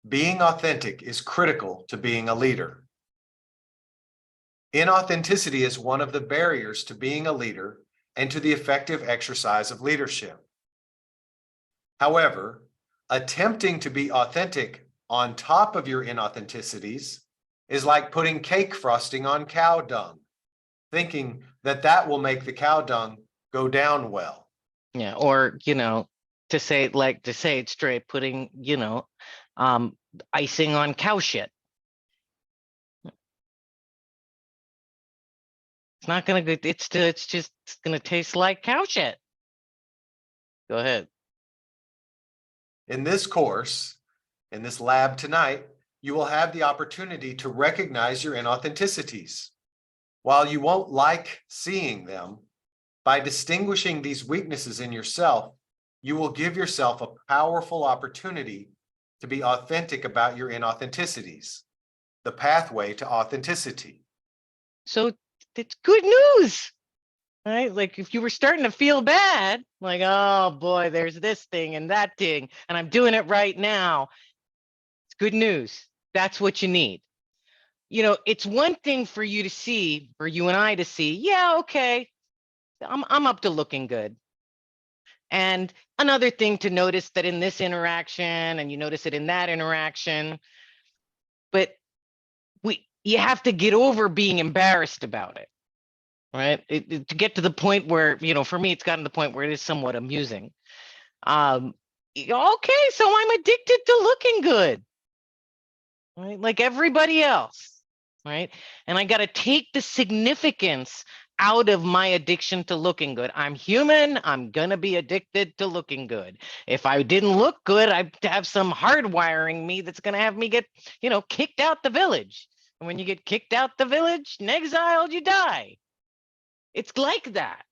Being authentic is critical to being a leader. Inauthenticity is one of the barriers to being a leader and to the effective exercise of leadership. However, attempting to be authentic on top of your inauthenticities is like putting cake frosting on cow dung, thinking that that will make the cow dung go down well. Yeah, or, to say it straight, putting, icing on cow shit. It's not gonna go, it's gonna taste like cow shit. Go ahead. In this course, in this lab tonight, you will have the opportunity to recognize your inauthenticities. While you won't like seeing them, by distinguishing these weaknesses in yourself, you will give yourself a powerful opportunity to be authentic about your inauthenticities, the pathway to authenticity. So it's good news, right? Like if you were starting to feel bad, like, oh boy, there's this thing and that thing, and I'm doing it right now. It's good news. That's what you need. It's one thing for you to see, for you and I to see, yeah, okay, I'm up to looking good. And another thing to notice that in this interaction, and you notice it in that interaction, but you have to get over being embarrassed about it, right? To get to the point where, for me, it's gotten to the point where it is somewhat amusing. Okay, so I'm addicted to looking good, right? Like everybody else, right? And I got to take the significance out of my addiction to looking good. I'm human. I'm going to be addicted to looking good. If I didn't look good, I'd have some hardwiring me that's going to have me get, kicked out the village. And when you get kicked out the village and exiled, you die. It's like that.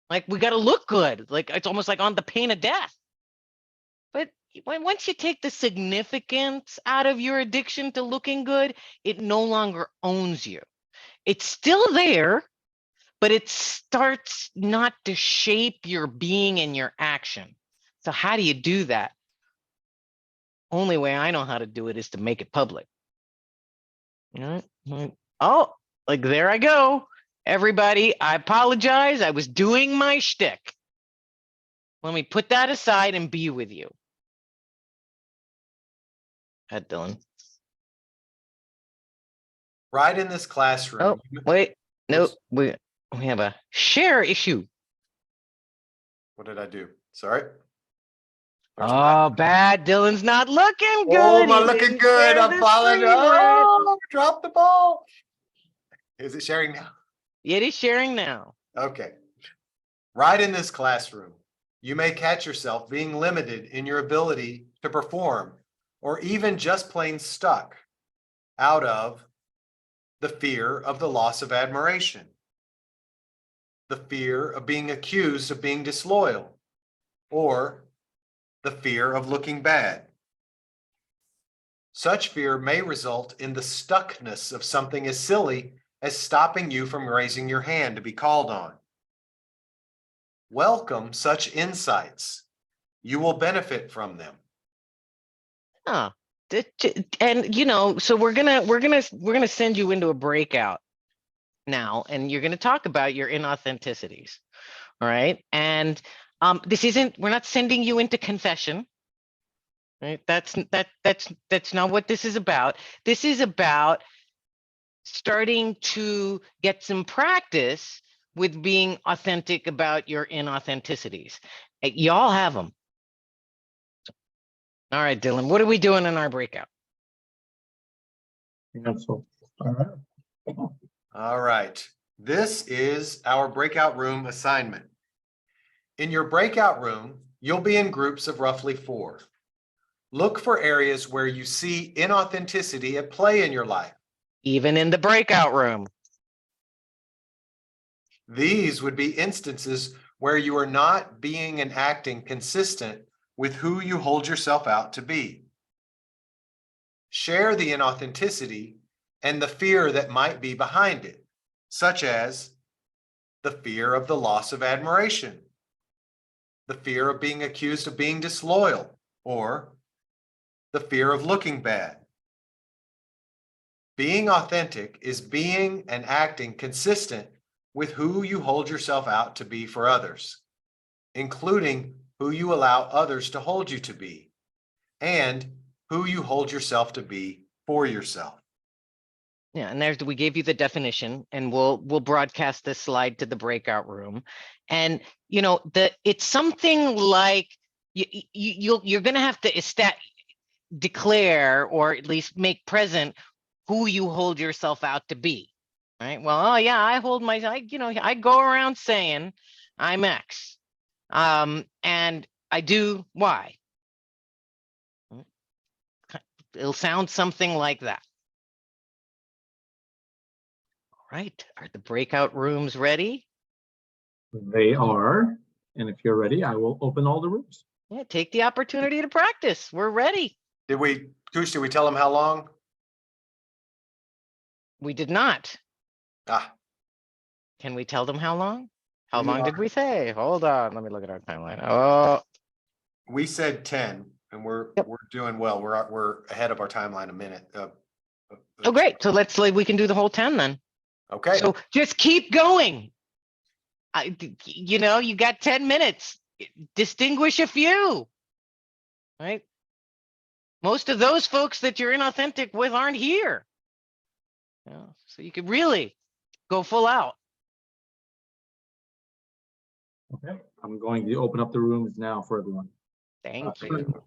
Like we got to look good. Like it's almost like on the pain of death. But once you take the significance out of your addiction to looking good, it no longer owns you. It's still there, but it starts not to shape your being and your action. So how do you do that? Only way I know how to do it is to make it public. Oh, like there I go. Everybody, I apologize. I was doing my shtick. Let me put that aside and be with you. Head, Dylan. Right in this classroom. Oh, wait. No, we have a share issue. What did I do? Sorry. Oh, bad. Dylan's not looking good. Oh, am I He looking didn't good? share I'm the following. screen right. Oh, drop the ball. Is it sharing now? It is sharing now. Okay. Right in this classroom, you may catch yourself being limited in your ability to perform, or even just plain stuck out of the fear of the loss of admiration, the fear of being accused of being disloyal, or the fear of looking bad. Such fear may result in the stuckness of something as silly as stopping you from raising your hand to be called on. Welcome such insights. You will benefit from them. Huh. And so we're gonna send you into a breakout now, and you're gonna talk about your inauthenticities. All right. And we're not sending you into confession. Right. That's not what this is about. This is about starting to get some practice with being authentic about your inauthenticities. Y'all have them. All right, Dylan, what are we doing in our breakout? All right. This is our breakout room assignment. In your breakout room, you'll be in groups of roughly 4. Look for areas where you see inauthenticity at play in your life. Even in the breakout room. These would be instances where you are not being and acting consistent with who you hold yourself out to be. Share the inauthenticity and the fear that might be behind it, such as the fear of the loss of admiration, the fear of being accused of being disloyal, or the fear of looking bad. Being authentic is being and acting consistent with who you hold yourself out to be for others, including who you allow others to hold you to be, and who you hold yourself to be for yourself. Yeah, and we gave you the definition, and we'll broadcast this slide to the breakout room. And it's something like you're going to have to declare, or at least make present, who you hold yourself out to be. Right? Well, oh yeah, I hold I go around saying I'm X, and I do Y. It'll sound something like that. All right, are the breakout rooms ready? They are. And if you're ready, I will open all the rooms. Yeah, take the opportunity to practice. We're ready. Khush, did we tell them how long? We did not. Ah, Can we tell them how long? How We long did we say? Hold on, let me look at our timeline. Oh, we said 10, and we're doing well. We're ahead of our timeline a minute. oh, great. So we can do the whole 10 then. Okay. So just keep going. You got 10 minutes. Distinguish a few. Right? Most of those folks that you're inauthentic with aren't here. So you could really go full out. Okay, I'm going to open up the rooms now for everyone. Thank you.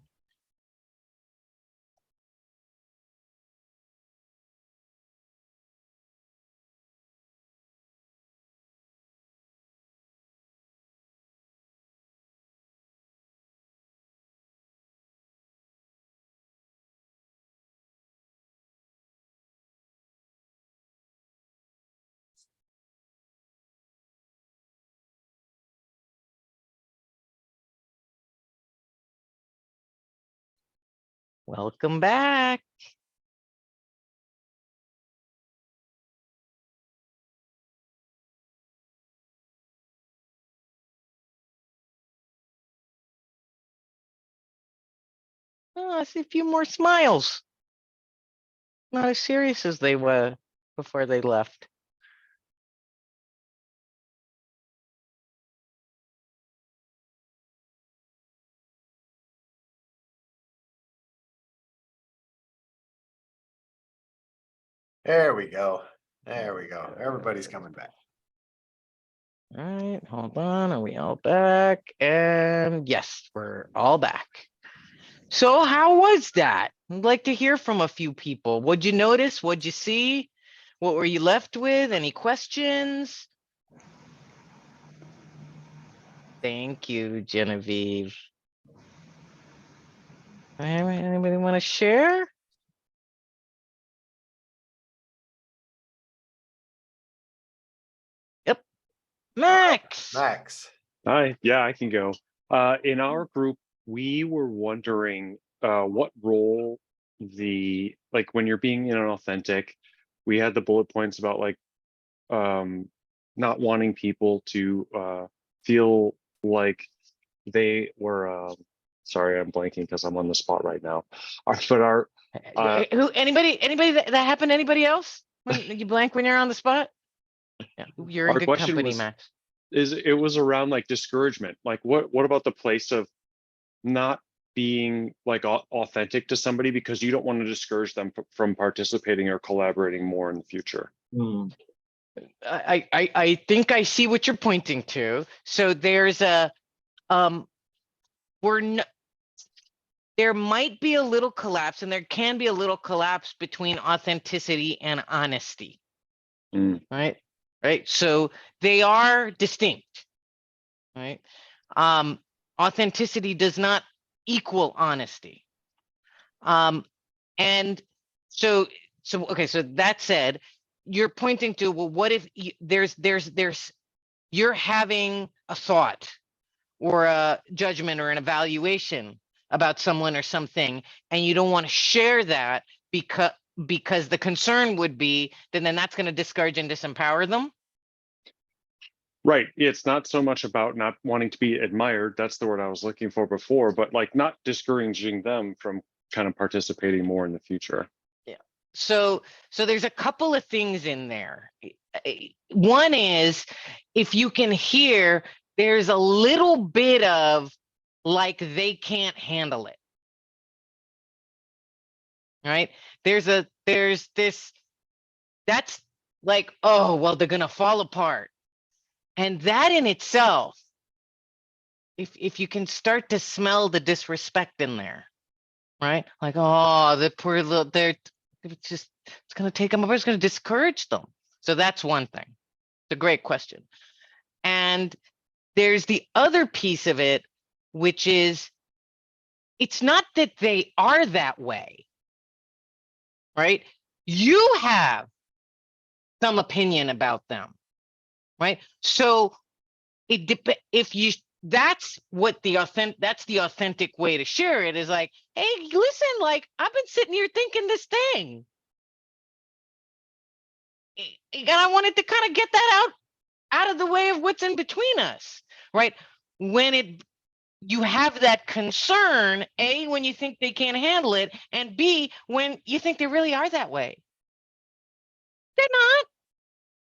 Welcome back. Oh, I see a few more smiles. Not as serious as they were before they left. There we go. There we go. Everybody's coming back. All right, hold on. Are we all back? And yes, we're all back. So how was that? I'd like to hear from a few people. What'd you notice? What'd you see? What were you left with? Any questions? Thank you, Genevieve. Anybody want to share? Yep. Max. Max. Hi, yeah, I can go. In our group, we were wondering what role when you're being inauthentic, we had the bullet points about not wanting people to feel like they were sorry, I'm blanking because I'm on the spot right now. Anybody that happened to anybody else? When you blank when you're on the spot? Yeah, you're in our good question company, was, Max. it was around discouragement. What about the place of not being authentic to somebody because you don't want to discourage them from participating or collaborating more in the future? I think I see what you're pointing to. So there's a there might be a little collapse, and there can be a little collapse between authenticity and honesty. Right? So they are distinct. Right? Authenticity does not equal honesty. And so okay, so that said, you're pointing to, well, what if you're having a thought or a judgment or an evaluation about someone or something, and you don't want to share that because the concern would be then that's going to discourage and disempower them. Right. It's not so much about not wanting to be admired. That's the word I was looking for before, but not discouraging them from kind of participating more in the future. Yeah. so there's a couple of things in there. One is, if you can hear, there's a little bit of like they can't handle it. Right? There's this, that's like, oh, well, they're gonna fall apart. And that in itself, if you can start to smell the disrespect in there, right? Like, oh, the poor little, it's gonna take them, it's gonna discourage them. So that's one thing. It's a great question. And there's the other piece of it, which is, it's not that they are that way, right? You have some opinion about them, right? So if you, that's the authentic way to share it, is like, hey, listen, like, I've been sitting here thinking this thing, and I wanted to kind of get that out of the way of what's in between us, right? When you have that concern, A, when you think they can't handle it, and B, when you think they really are that way. They're not.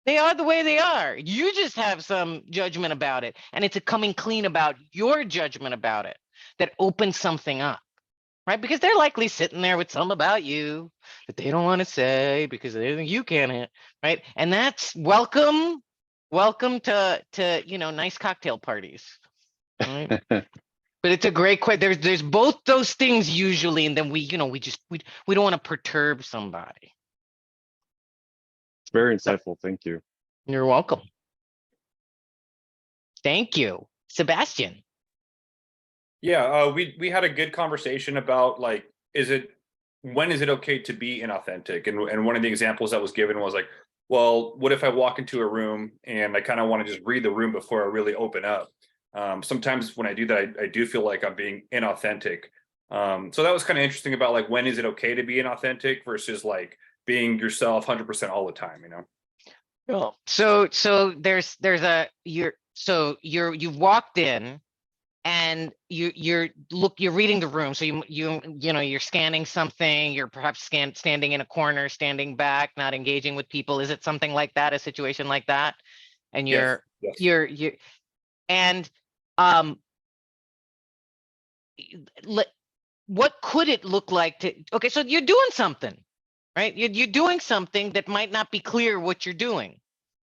They are the way they are. You just have some judgment about it, and it's a coming clean about your judgment about it that opens something up, right? Because they're likely sitting there with some about you that they don't want to say because they think you can't, right? And that's welcome to nice cocktail parties, right? But it's a great question. There's both those things usually, and then we don't want to perturb somebody. It's very insightful. Thank you. You're welcome. Thank you, Sebastian. Yeah, we had a good conversation about, like, when is it okay to be inauthentic? And one of the examples that was given was like, well, what if I walk into a room and I kind of want to just read the room before I really open up? Sometimes when I do that, I do feel like I'm being inauthentic. So that was kind of interesting about, like, when is it okay to be inauthentic versus like being yourself 100% all the time, you know? Well, so you've walked in and you're reading the room. So you're scanning something, you're perhaps standing in a corner, standing back, not engaging with people. Is it something like that, a situation like that? And Yes. and what could it look like to, okay, so you're doing something, right? You're doing something that might not be clear what you're doing,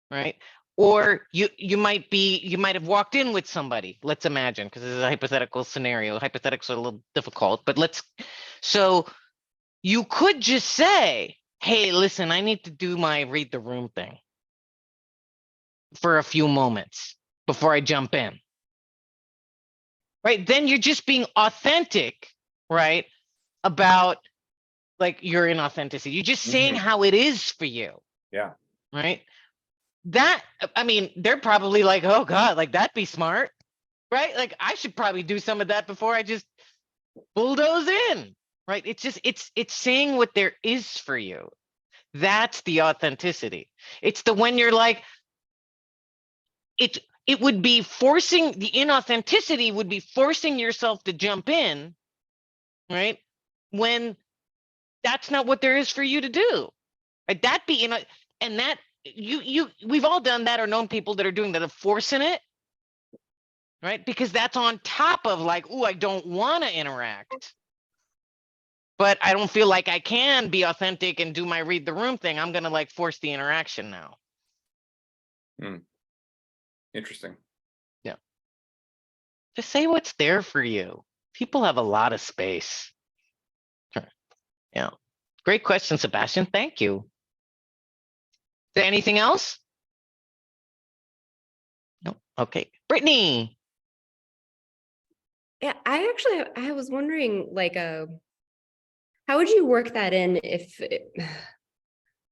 right? Or you might have walked in with somebody, let's imagine, because this is a hypothetical scenario. Hypotheticals are a little difficult, but so you could just say, hey, listen, I need to do my read the room thing for a few moments before I jump in. Right? Then you're just being authentic, right? About like your inauthenticity. You're just saying how it is for you. Yeah. Right? That, I mean, they're probably like, oh God, like that'd be smart, right? Like I should probably do some of that before I just bulldoze in, right? It's saying what there is for you. That's the authenticity. It's the when you're like, it would be forcing, the inauthenticity would be forcing yourself to jump in, right? When that's not what there is for you to do. Right? That be, and that we've all done that or known people that are doing that, of forcing it, right? Because that's on top of like, oh, I don't want to interact, but I don't feel like I can be authentic and do my read the room thing. I'm going to like force the interaction now. Interesting. Yeah. Just say what's there for you. People have a lot of space. Yeah. Great question, Sebastian. Thank you. Is there anything else? No. Okay. Brittany. Yeah, I was wondering, like, how would you work that in if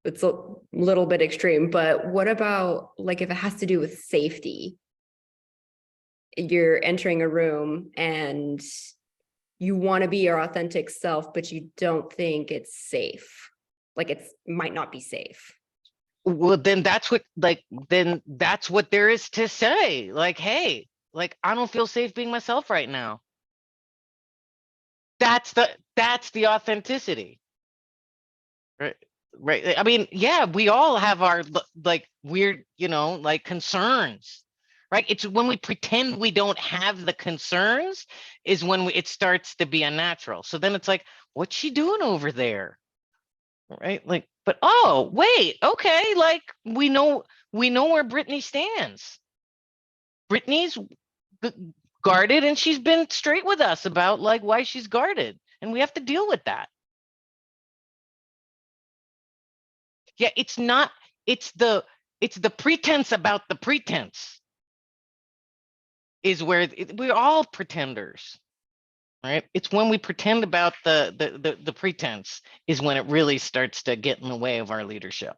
it's a little bit extreme, but what about like if it has to do with safety? You're entering a room and you want to be your authentic self, but you don't think it's safe. Like it might not be safe. Well, then that's what there is to say. Like, hey, like I don't feel safe being myself right now. That's the authenticity. Right. right? I mean, yeah, we all have our like weird, like concerns, right? It's when we pretend we don't have the concerns is when it starts to be unnatural. So then it's like, what's she doing over there? Right? Like, but oh, wait, okay, like we know where Brittany stands. Brittany's guarded and she's been straight with us about like why she's guarded, and we have to deal with that. Yeah, it's not, it's the pretense about the pretense is where we're all pretenders, right? It's when we pretend about the pretense is when it really starts to get in the way of our leadership.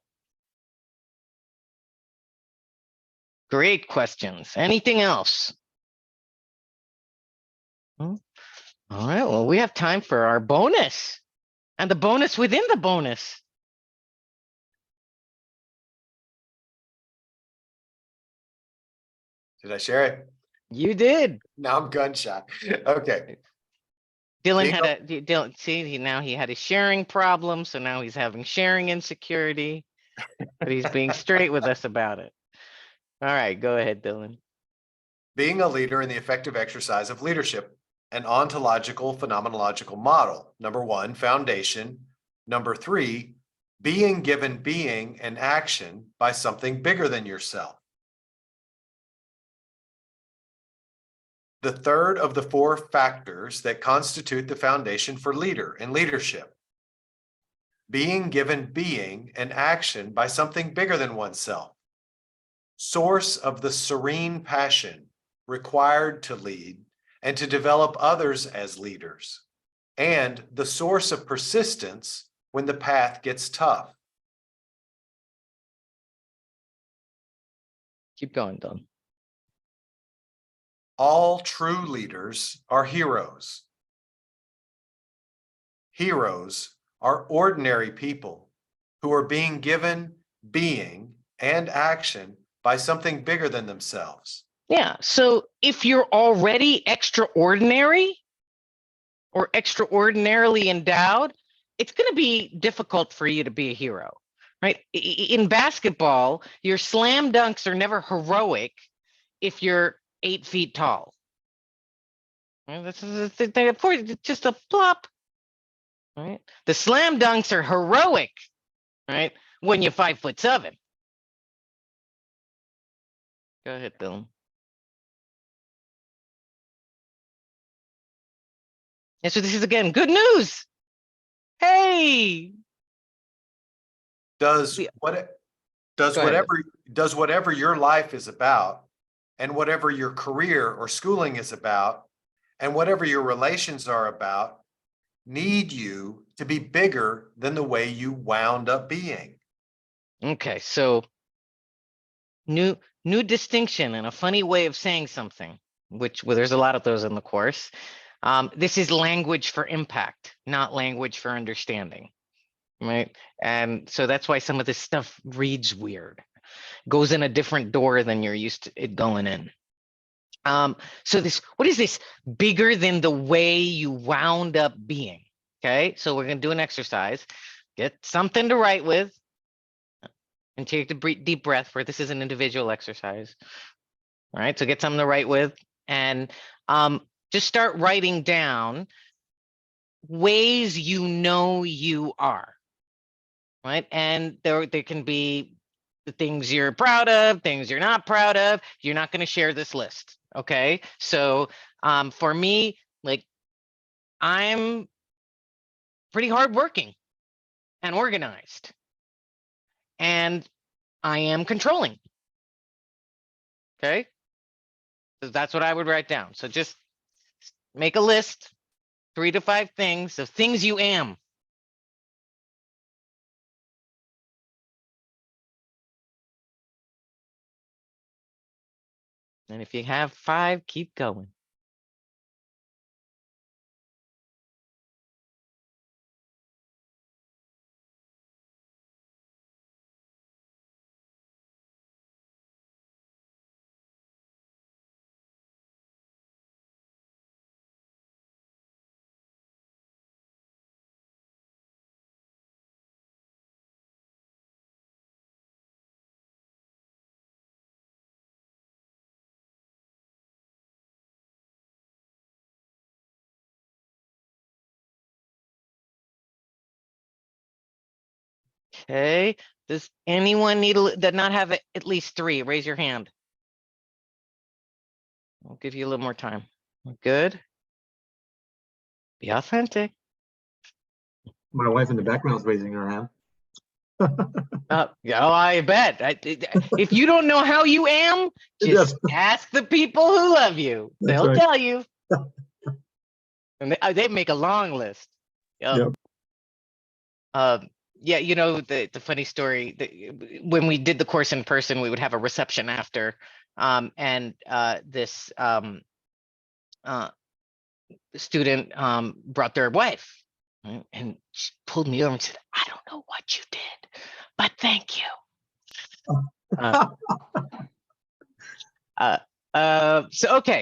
Great questions. Anything else? All right, well, we have time for our bonus and the bonus within the bonus. Did I share it? You did. Now I'm gun shy. Okay. Dylan Being had Dylan, see, now he had a sharing problem, so now he's having sharing insecurity, but he's being straight with us about it. All right, go ahead, Dylan. Being a leader in the effective exercise of leadership, an ontological phenomenological model. Number 1, foundation. Number 3, being given being and action by something bigger than yourself. The third of the 4 factors that constitute the foundation for leader and leadership. Being given being and action by something bigger than oneself. Source of the serene passion required to lead and to develop others as leaders, and the source of persistence when the path gets tough. Keep going, Dylan. All true leaders are heroes. Heroes are ordinary people who are being given being and action by something bigger than themselves. Yeah, so if you're already extraordinary or extraordinarily endowed, it's going to be difficult for you to be a hero, right? In basketball, your slam dunks are never heroic if you're 8 feet tall. Right? This is just a plop, right? The slam dunks are heroic, right? When you're 5'7". Go ahead, Dylan. And so this is again good news. Hey, Does Yeah. does Go ahead. whatever your life is about, and whatever your career or schooling is about, and whatever your relations are about, need you to be bigger than the way you wound up being? Okay, so new distinction and a funny way of saying something, which there's a lot of those in the course. This is language for impact, not language for understanding, right? And so that's why some of this stuff reads weird, goes in a different door than you're used to it going in. So what is this bigger than the way you wound up being? Okay, so we're gonna do an exercise, get something to write with, and take the deep breath where this is an individual exercise. All right, so get something to write with, and just start writing down ways you are, right? And there can be the things you're proud of, things you're not proud of. You're not going to share this list, okay? So for me, like, I'm pretty hardworking and organized, and I am controlling. Okay, so that's what I would write down. So just make a list, 3 to 5 things of things you am. And if you have 5, keep going. Okay, does anyone that not have at least 3? Raise your hand. I'll give you a little more time. Good. Be authentic. My wife in the background is raising her hand. Yeah, oh, I bet. If you don't know how you am, just ask the people who love you. That's They'll right. tell you. And they make a long list. Yep. Yeah, you know, the funny story, when we did the course in person, we would have a reception after, and this student brought their wife, right? And she pulled me over and said, "I don't know what you did, but thank you."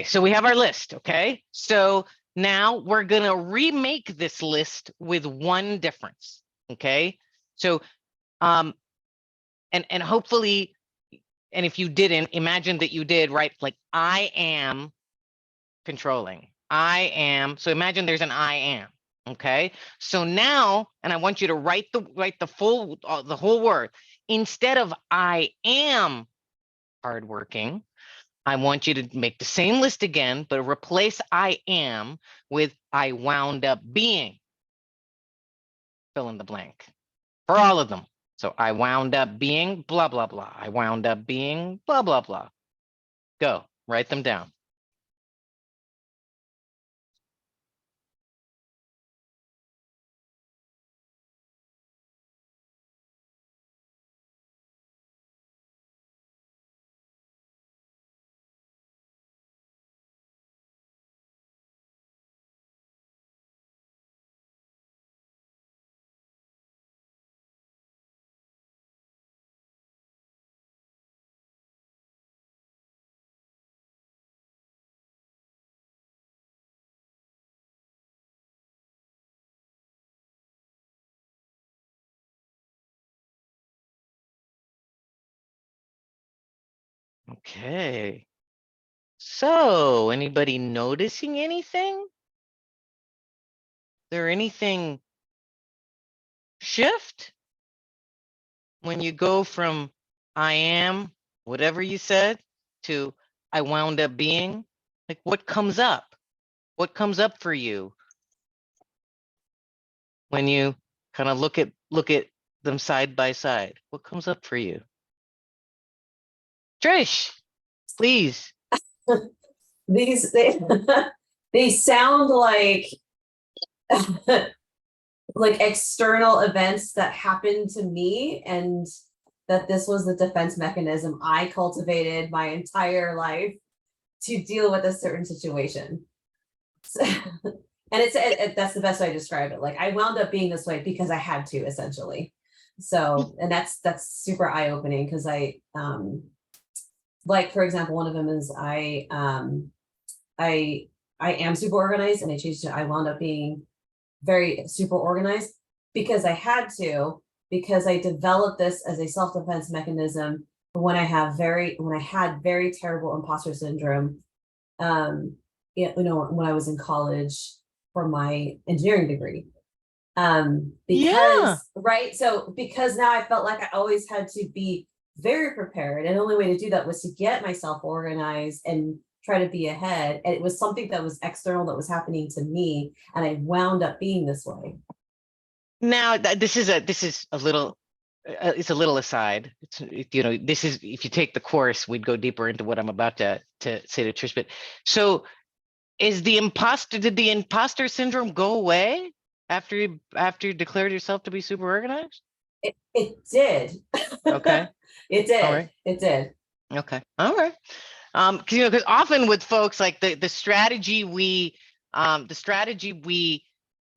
So we have our list. Okay, so now we're gonna remake this list with one difference. Okay, so and hopefully, and if you didn't, imagine that you did, right? Like I am controlling. I am. So imagine there's an I am. Okay, so now, and I want you to write the full the whole word. Instead of I am hardworking, I want you to make the same list again, but replace I am with I wound up being. Fill in the blank for all of them. So I wound up being blah, blah, blah. I wound up being blah, blah, blah. Go, write them down. Okay. So anybody noticing anything? There anything shift when you go from I am, whatever you said, to I wound up being? Like what comes up? What comes up for you when you kind of look at them side by side? What comes up for you? Trish, please. These they sound like like external events that happened to me, and that this was the defense mechanism I cultivated my entire life to deal with a certain situation. So, and that's the best way to describe it. Like I wound up being this way because I had to, essentially. So, and that's super eye-opening because like for example, one of them is I am super organized, and I changed to I wound up being very super organized because I had to, because I developed this as a self-defense mechanism when I had very terrible imposter syndrome. You know, when I was in college for my engineering degree. Because right. So because now I felt like I always had to be very prepared. And the only way to do that was to get myself organized and try to be ahead. And it was something that was external that was happening to me. And I wound up being this way. Now this is a little it's a little aside. You know, this is, if you take the course, we'd go deeper into what I'm about to say to Trish. But so did the imposter syndrome go away after you declared yourself to be super organized? It did. Okay. It did. All right. It did. Okay. All right. You know, because often with folks, like the strategy we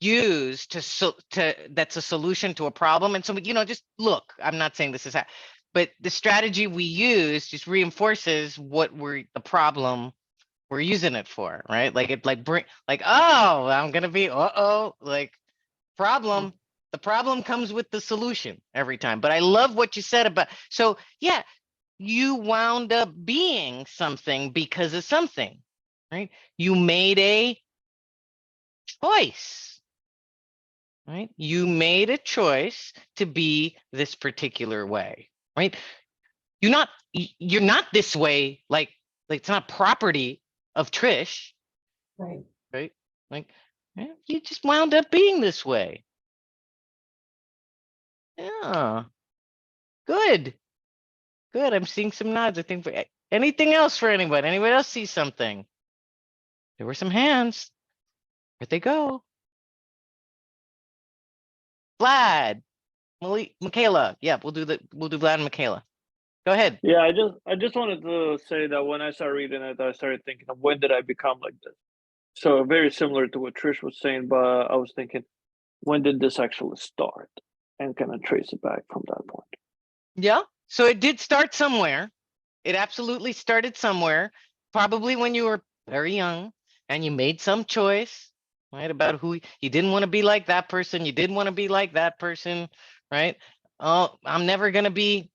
use that's a solution to a problem. And so, you know, just look, I'm not saying this is how, but the strategy we use just reinforces what the problem we're using it for, right? Like it oh, I'm gonna be like problem. The problem comes with the solution every time. But I love what you said about, so yeah, you wound up being something because of something, right? You made a choice, right? You made a choice to be this particular way, right? You're not this way, like it's not property of Trish, Right. right? Like, you just wound up being this way. Yeah, good. Good. I'm seeing some nods. I think anything else for anyone? Anybody else see something? There were some hands. Where'd they go? Vlad, Michaela. Yeah, we'll do Vlad and Michaela. Go ahead. Yeah, I just wanted to say that when I started reading it, I started thinking of when did I become like this? So very similar to what Trish was saying, but I was thinking, when did this actually start? And kind of trace it back from that point. Yeah. So it did start somewhere. It absolutely started somewhere, probably when you were very young and you made some choice, right? About who you didn't want to be like that person. You didn't want to be like that person, right? Oh, I'm never going to be,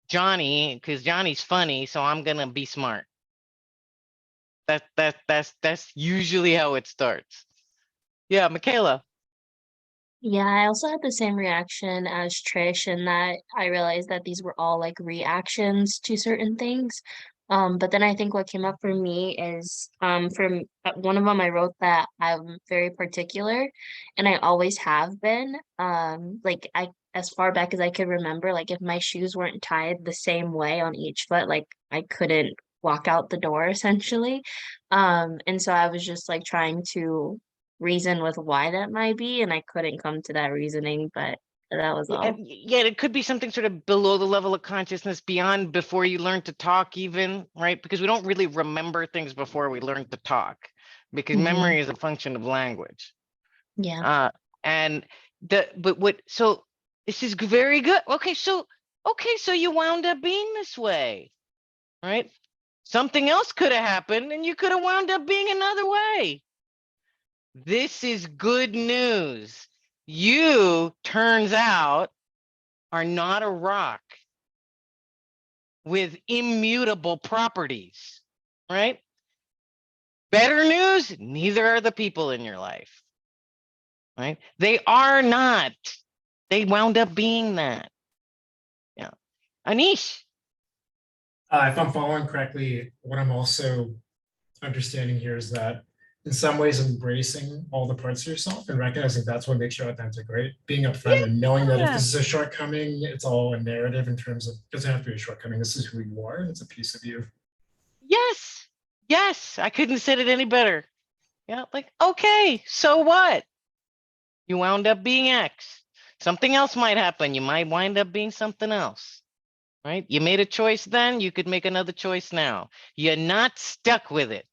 Johnny, because Johnny's funny. So I'm going to be smart. That's usually how it starts. Yeah. Michaela. Yeah, I also had the same reaction as Trish in that I realized that these were all like reactions to certain things. But then I think what came up for me is from one of them I wrote that I'm very particular and I always have been. Like I as far back as I could remember, like if my shoes weren't tied the same way on each foot, like I couldn't walk out the door essentially. And so I was just like trying to reason with why that might be, and I couldn't come to that reasoning, but that was all. Yeah, it could be something sort of below the level of consciousness, beyond before you learn to talk even, right? Because we don't really remember things before we learn to talk, because memory is a function of language. Yeah. So this is very good. Okay, so you wound up being this way, right? Something else could have happened and you could have wound up being another way. This is good news. You, turns out, are not a rock with immutable properties, right? Better news, neither are the people in your life, right? They are not. They wound up being that. Yeah. Anish. If I'm following correctly, what I'm also understanding here is that in some ways embracing all the parts of yourself and recognizing that's what makes you authentic, right? Being upfront and knowing that if this is a shortcoming, it's all a narrative in terms of, it doesn't have to be a shortcoming. This is who you are. It's a piece of you. Yes. Yes. I couldn't have said it any better. Yeah. Like, okay, so what? You wound up being X. Something else might happen. You might wind up being something else, right? You made a choice then, you could make another choice now. You're not stuck with it,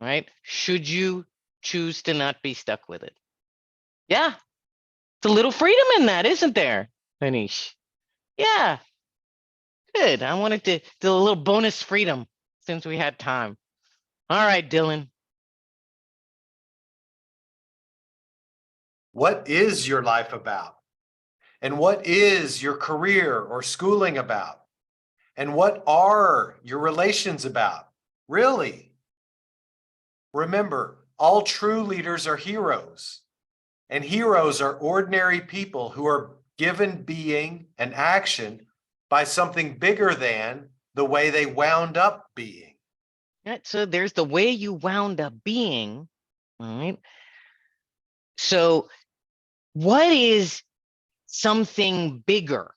right? Should you choose to not be stuck with it? Yeah. It's a little freedom in that, isn't there, Anish? Yeah. Good. I wanted to do a little bonus freedom since we had time. All right, Dylan. What is your life about? And what is your career or schooling about? And what are your relations about? Really? Remember, all true leaders are heroes. And heroes are ordinary people who are given being and action by something bigger than the way they wound up being. Right, so there's the way you wound up being, right? So what is something bigger?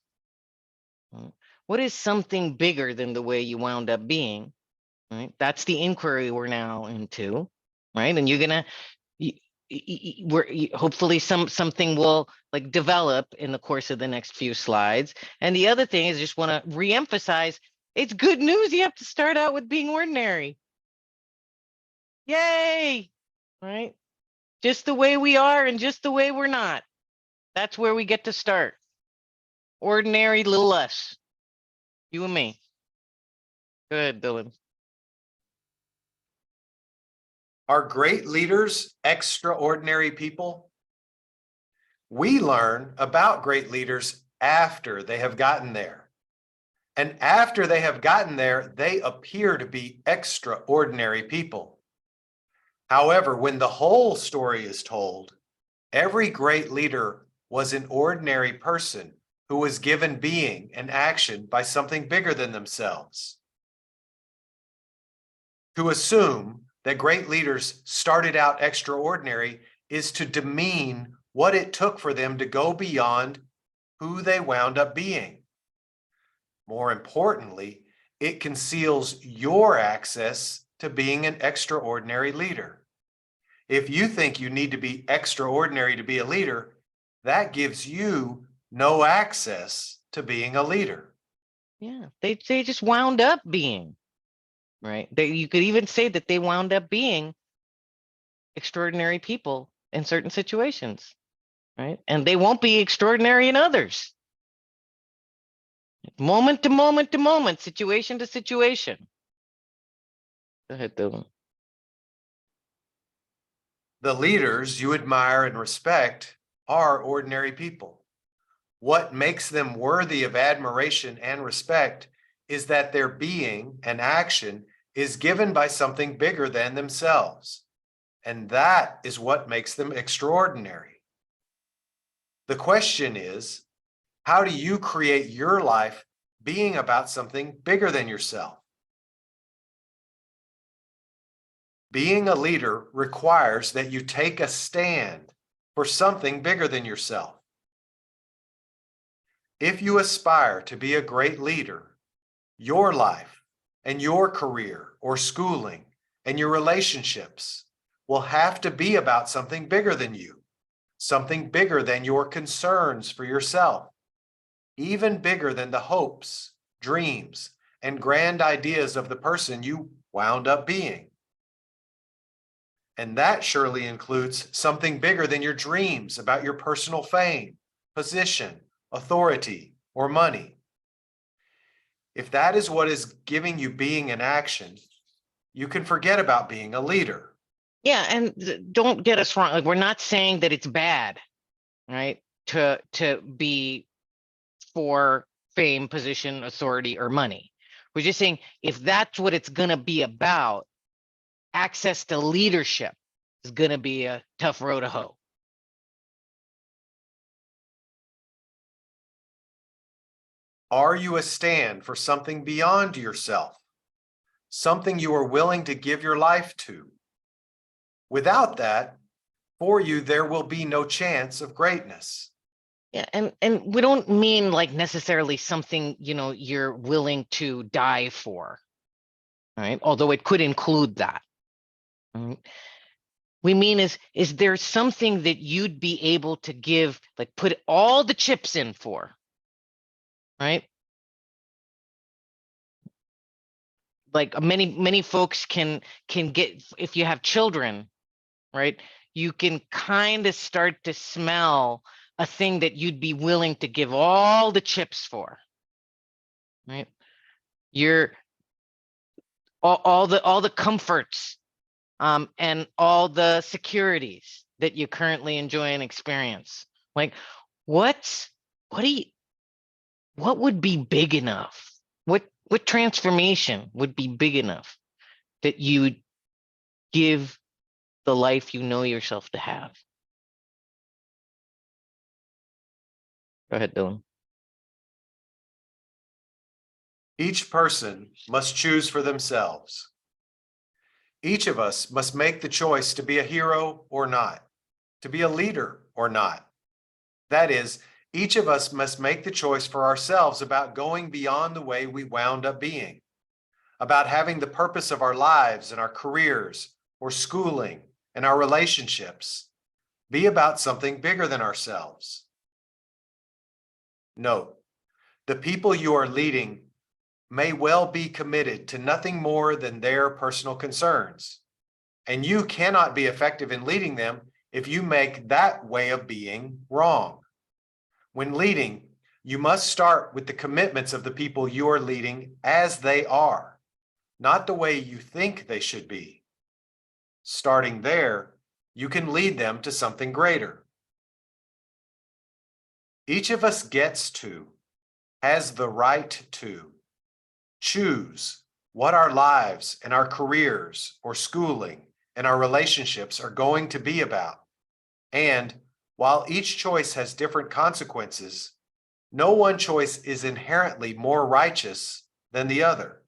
What is something bigger than the way you wound up being? Right? That's the inquiry we're now into, right? And you're gonna, hopefully something will like develop in the course of the next few slides. And the other thing is, just want to reemphasize, it's good news. You have to start out with being ordinary. Yay, right? Just the way we are and just the way we're not. That's where we get to start. Ordinary, little us. You and me. Good, Dylan. Are great leaders extraordinary people? We learn about great leaders after they have gotten there. And after they have gotten there, they appear to be extraordinary people. However, when the whole story is told, Every great leader was an ordinary person who was given being and action by something bigger than themselves. To assume that great leaders started out extraordinary is to demean what it took for them to go beyond who they wound up being. More importantly, it conceals your access to being an extraordinary leader. If you think you need to be extraordinary to be a leader, that gives you no access to being a leader. Yeah, they just wound up being, right? You could even say that they wound up being extraordinary people in certain situations, right? And they won't be extraordinary in others. Moment to moment to moment, situation to situation. Go ahead, Dylan. The leaders you admire and respect are ordinary people. What makes them worthy of admiration and respect is that their being and action is given by something bigger than themselves. And that is what makes them extraordinary. The question is, how do you create your life being about something bigger than yourself? Being a leader requires that you take a stand for something bigger than yourself. If you aspire to be a great leader, your life and your career or schooling and your relationships will have to be about something bigger than you, something bigger than your concerns for yourself, even bigger than the hopes, dreams, and grand ideas of the person you wound up being. And that surely includes something bigger than your dreams about your personal fame, position, authority, or money. If that is what is giving you being and action, you can forget about being a leader. Yeah, and don't get us wrong. Like, we're not saying that it's bad, right? To be for fame, position, authority, or money. We're just saying if that's what it's going to be about, access to leadership is going to be a tough road to hoe. Are you a stand for something beyond yourself? Something you are willing to give your life to? Without that, for you, there will be no chance of greatness. Yeah, and we don't mean like necessarily something, you're willing to die for, right? Although it could include that. Right? We mean is there something that you'd be able to give, like put all the chips in for, right? Like many folks can get, if you have children, right? You can kind of start to smell a thing that you'd be willing to give all the chips for, right? You're all the comforts and all the securities that you currently enjoy and experience. Like, what would be big enough? What transformation would be big enough that you'd give the life you know yourself to have? Go ahead, Dylan. Each person must choose for themselves. Each of us must make the choice to be a hero or not, to be a leader or not. That is, each of us must make the choice for ourselves about going beyond the way we wound up being, about having the purpose of our lives and our careers or schooling and our relationships be about something bigger than ourselves. Note, the people you are leading may well be committed to nothing more than their personal concerns, and you cannot be effective in leading them if you make that way of being wrong. When leading, you must start with the commitments of the people you are leading as they are, not the way you think they should be. Starting there, you can lead them to something greater. Each of us gets to, has the right to, choose what our lives and our careers or schooling and our relationships are going to be about, and While each choice has different consequences, no one choice is inherently more righteous than the other.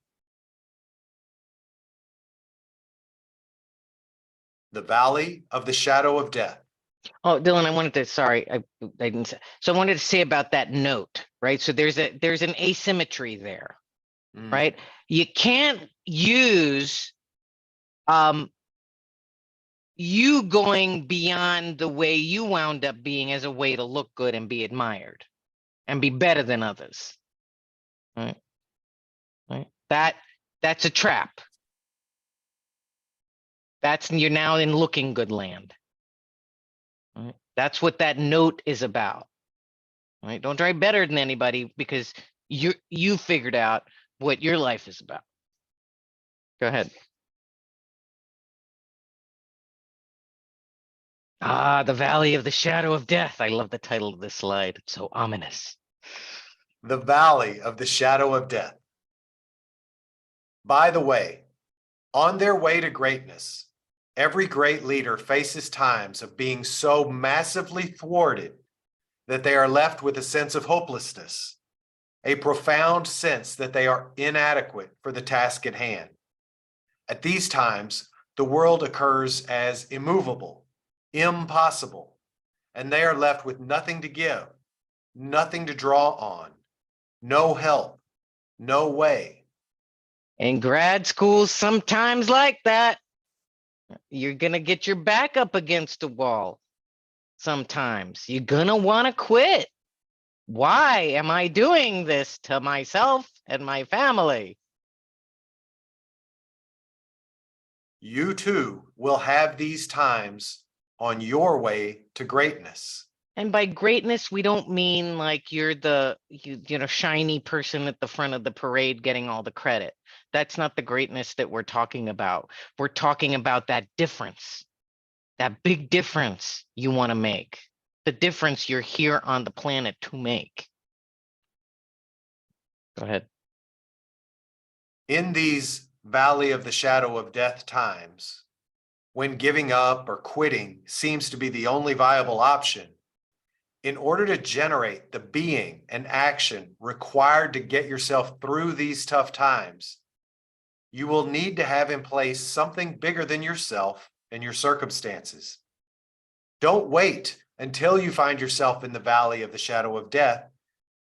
The valley of the shadow of death. Oh, Dylan, I wanted to, sorry, I didn't say, so I wanted to say about that note, right? So there's an asymmetry there, right? You can't use you going beyond the way you wound up being as a way to look good and be admired and be better than others. Right? Right? That's a trap. You're now in looking good land. Right? That's what that note is about. Right? Don't try better than anybody because you figured out what your life is about. Go ahead. Ah, the valley of the shadow of death. I love the title of this slide. It's so ominous. The valley of the shadow of death. By the way, on their way to greatness, every great leader faces times of being so massively thwarted that they are left with a sense of hopelessness, a profound sense that they are inadequate for the task at hand. At these times, the world occurs as immovable, impossible, and they are left with nothing to give, nothing to draw on, no help, no way. And grad schools sometimes like that. You're gonna get your back up against the wall. Sometimes you're gonna want to quit. Why am I doing this to myself and my family? You too will have these times on your way to greatness. And by greatness, we don't mean like you're the shiny person at the front of the parade getting all the credit. That's not the greatness that we're talking about. We're talking about that difference, that big difference you want to make, the difference you're here on the planet to make. Go ahead. In these valley of the shadow of death times, when giving up or quitting seems to be the only viable option, in order to generate the being and action required to get yourself through these tough times, you will need to have in place something bigger than yourself and your circumstances. Don't wait until you find yourself in the valley of the shadow of death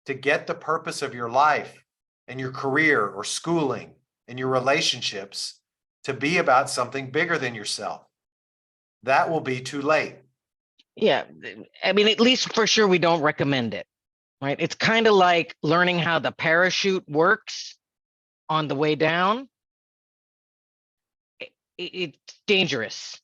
to get the purpose of your life and your career or schooling and your relationships to be about something bigger than yourself. That will be too late. Yeah, I mean, at least for sure, we don't recommend it, right? It's kind of like learning how the parachute works on the way down. It's dangerous.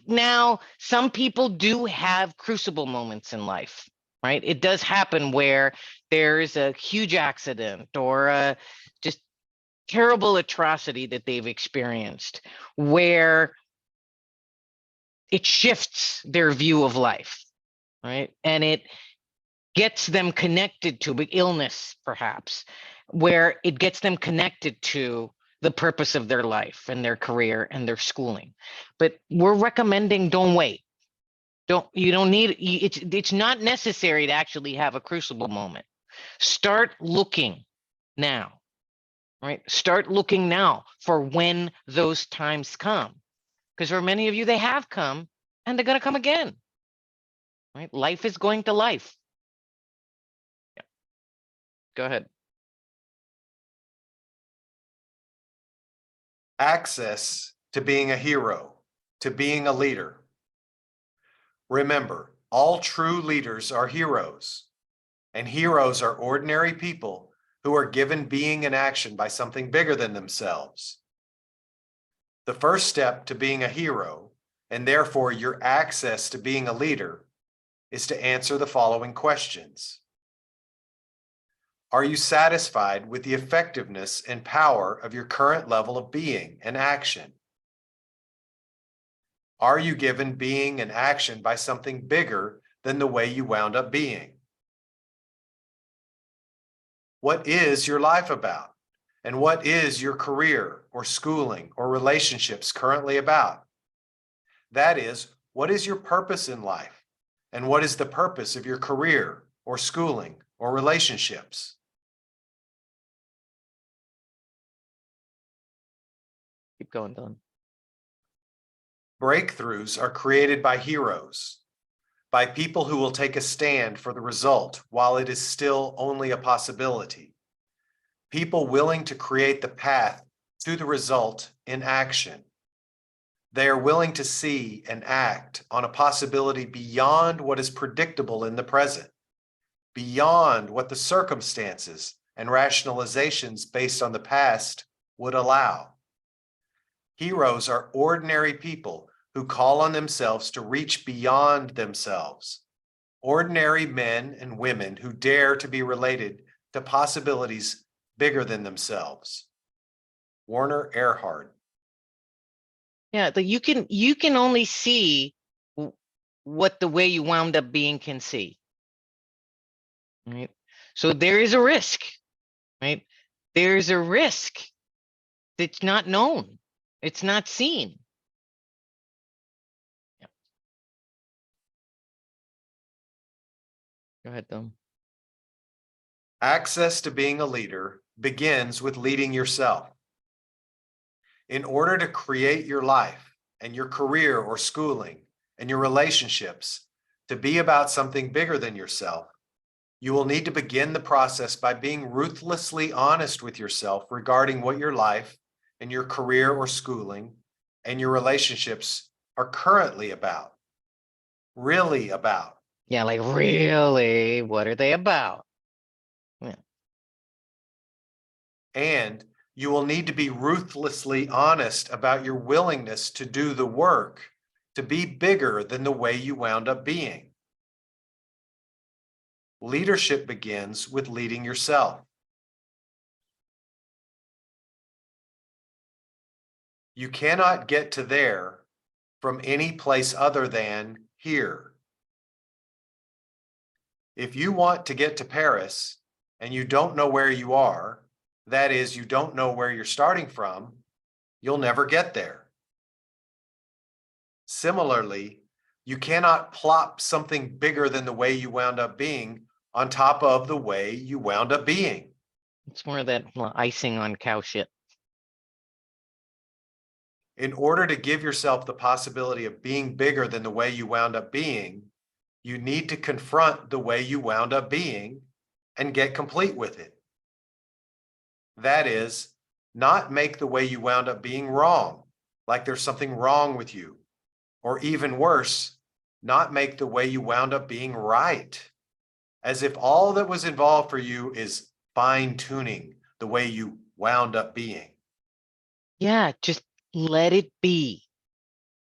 Now, some people do have crucible moments in life, right? It does happen where there's a huge accident or a just terrible atrocity that they've experienced where it shifts their view of life, right? And it gets them connected to illness, perhaps, where it gets them connected to the purpose of their life and their career and their schooling. But we're recommending don't wait. You don't need it's not necessary to actually have a crucible moment. Start looking now, right? Start looking now for when those times come. Because for many of you, they have come and they're going to come again, right? Life is going to life. Yeah. Go ahead. Access to being a hero, to being a leader. Remember, all true leaders are heroes, and heroes are ordinary people who are given being and action by something bigger than themselves. The first step to being a hero, and therefore your access to being a leader, is to answer the following questions. Are you satisfied with the effectiveness and power of your current level of being and action? Are you given being and action by something bigger than the way you wound up being? What is your life about? And what is your career or schooling or relationships currently about? That is, what is your purpose in life? And what is the purpose of your career or schooling or relationships? Keep going, Dylan. Breakthroughs are created by heroes, by people who will take a stand for the result while it is still only a possibility. People willing to create the path to the result in action. They are willing to see and act on a possibility beyond what is predictable in the present, beyond what the circumstances and rationalizations based on the past would allow. Heroes are ordinary people who call on themselves to reach beyond themselves. Ordinary men and women who dare to be related to possibilities bigger than themselves. Werner Erhard. Yeah, you can only see what the way you wound up being can see. Right? So there is a risk, right? There's a risk that's not known. It's not seen. Yeah. Go ahead, Tom. Access to being a leader begins with leading yourself. In order to create your life and your career or schooling and your relationships to be about something bigger than yourself, you will need to begin the process by being ruthlessly honest with yourself regarding what your life and your career or schooling and your relationships are currently about, really about. Yeah, like really, what are they about? Yeah. And you will need to be ruthlessly honest about your willingness to do the work to be bigger than the way you wound up being. Leadership begins with leading yourself. You cannot get to there from any place other than here. If you want to get to Paris and you don't know where you are, that is, you don't know where you're starting from, you'll never get there. Similarly, you cannot plop something bigger than the way you wound up being on top of the way you wound up being. It's more of that icing on cow shit. In order to give yourself the possibility of being bigger than the way you wound up being, you need to confront the way you wound up being and get complete with it. That is, not make the way you wound up being wrong, like there's something wrong with you. Or even worse, not make the way you wound up being right, as if all that was involved for you is fine-tuning the way you wound up being. Yeah, just let it be.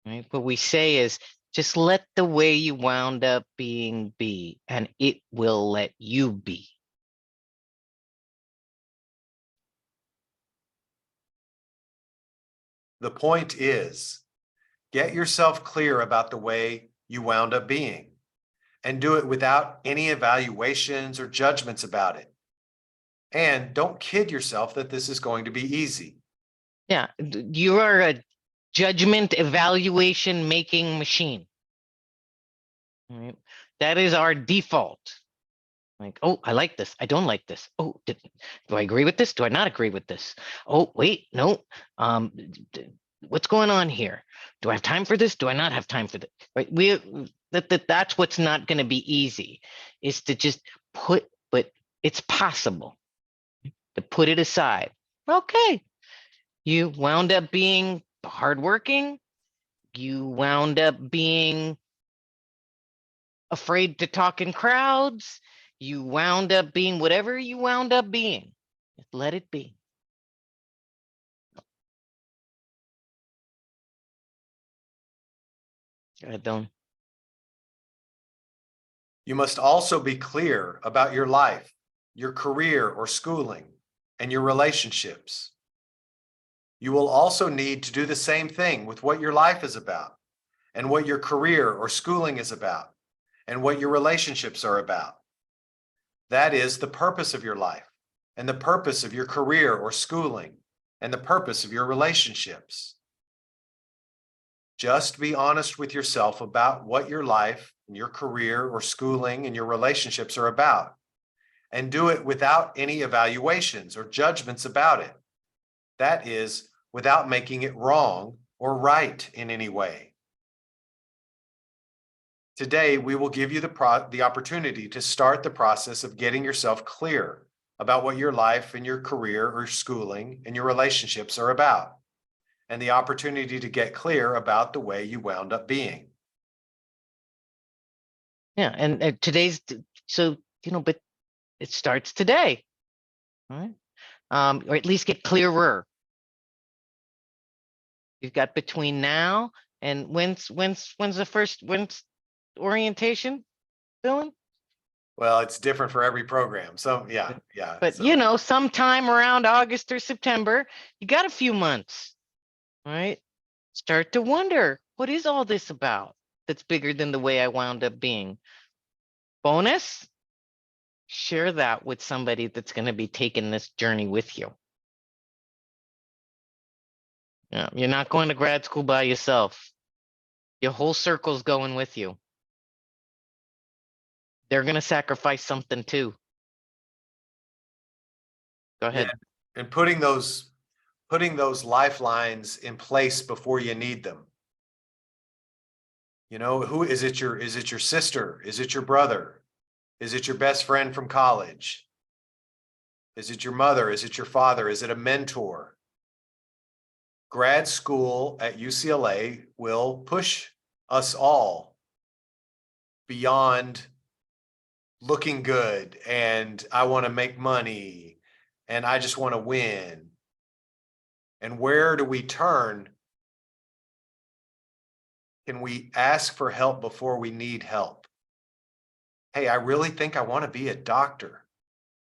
Right? What we say is just let the way you wound up being be, and it will let you be. The point is, get yourself clear about the way you wound up being and do it without any evaluations or judgments about it. And don't kid yourself that this is going to be easy. Yeah, you are a judgment evaluation making machine. Right? That is our default. Like, oh, I like this. I don't like this. Oh, do I agree with this? Do I not agree with this? Oh, wait, no. What's going on here? Do I have time for this? Do I not have time for this? Right? That's what's not going to be easy, is to just but it's possible to put it aside. Okay, you wound up being hardworking. You wound up being afraid to talk in crowds. You wound up being whatever you wound up being. Just let it be. Go ahead, Dylan. You must also be clear about your life, your career or schooling, and your relationships. You will also need to do the same thing with what your life is about, and what your career or schooling is about, and what your relationships are about. That is the purpose of your life, and the purpose of your career or schooling, and the purpose of your relationships. Just be honest with yourself about what your life and your career or schooling and your relationships are about. And do it without any evaluations or judgments about it. That is, without making it wrong or right in any way. Today, we will give you the opportunity to start the process of getting yourself clear about what your life and your career or schooling and your relationships are about, and the opportunity to get clear about the way you wound up being. Yeah, and today's, so, but it starts today, right? Or at least get clearer. You've got between now and when's orientation, Dylan? Well, it's different for every program. So yeah. But so. sometime around August or September, you got a few months, right? Start to wonder, what is all this about that's bigger than the way I wound up being? Bonus, share that with somebody that's going to be taking this journey with you. Yeah, you're not going to grad school by yourself. Your whole circle's going with you. They're going to sacrifice something too. Go ahead. Yeah. And putting those lifelines in place before you need them. Who is it? Is it your sister? Is it your brother? Is it your best friend from college? Is it your mother? Is it your father? Is it a mentor? Grad school at UCLA will push us all beyond looking good and I want to make money and I just want to win. And where do we turn? Can we ask for help before we need help? Hey, I really think I want to be a doctor.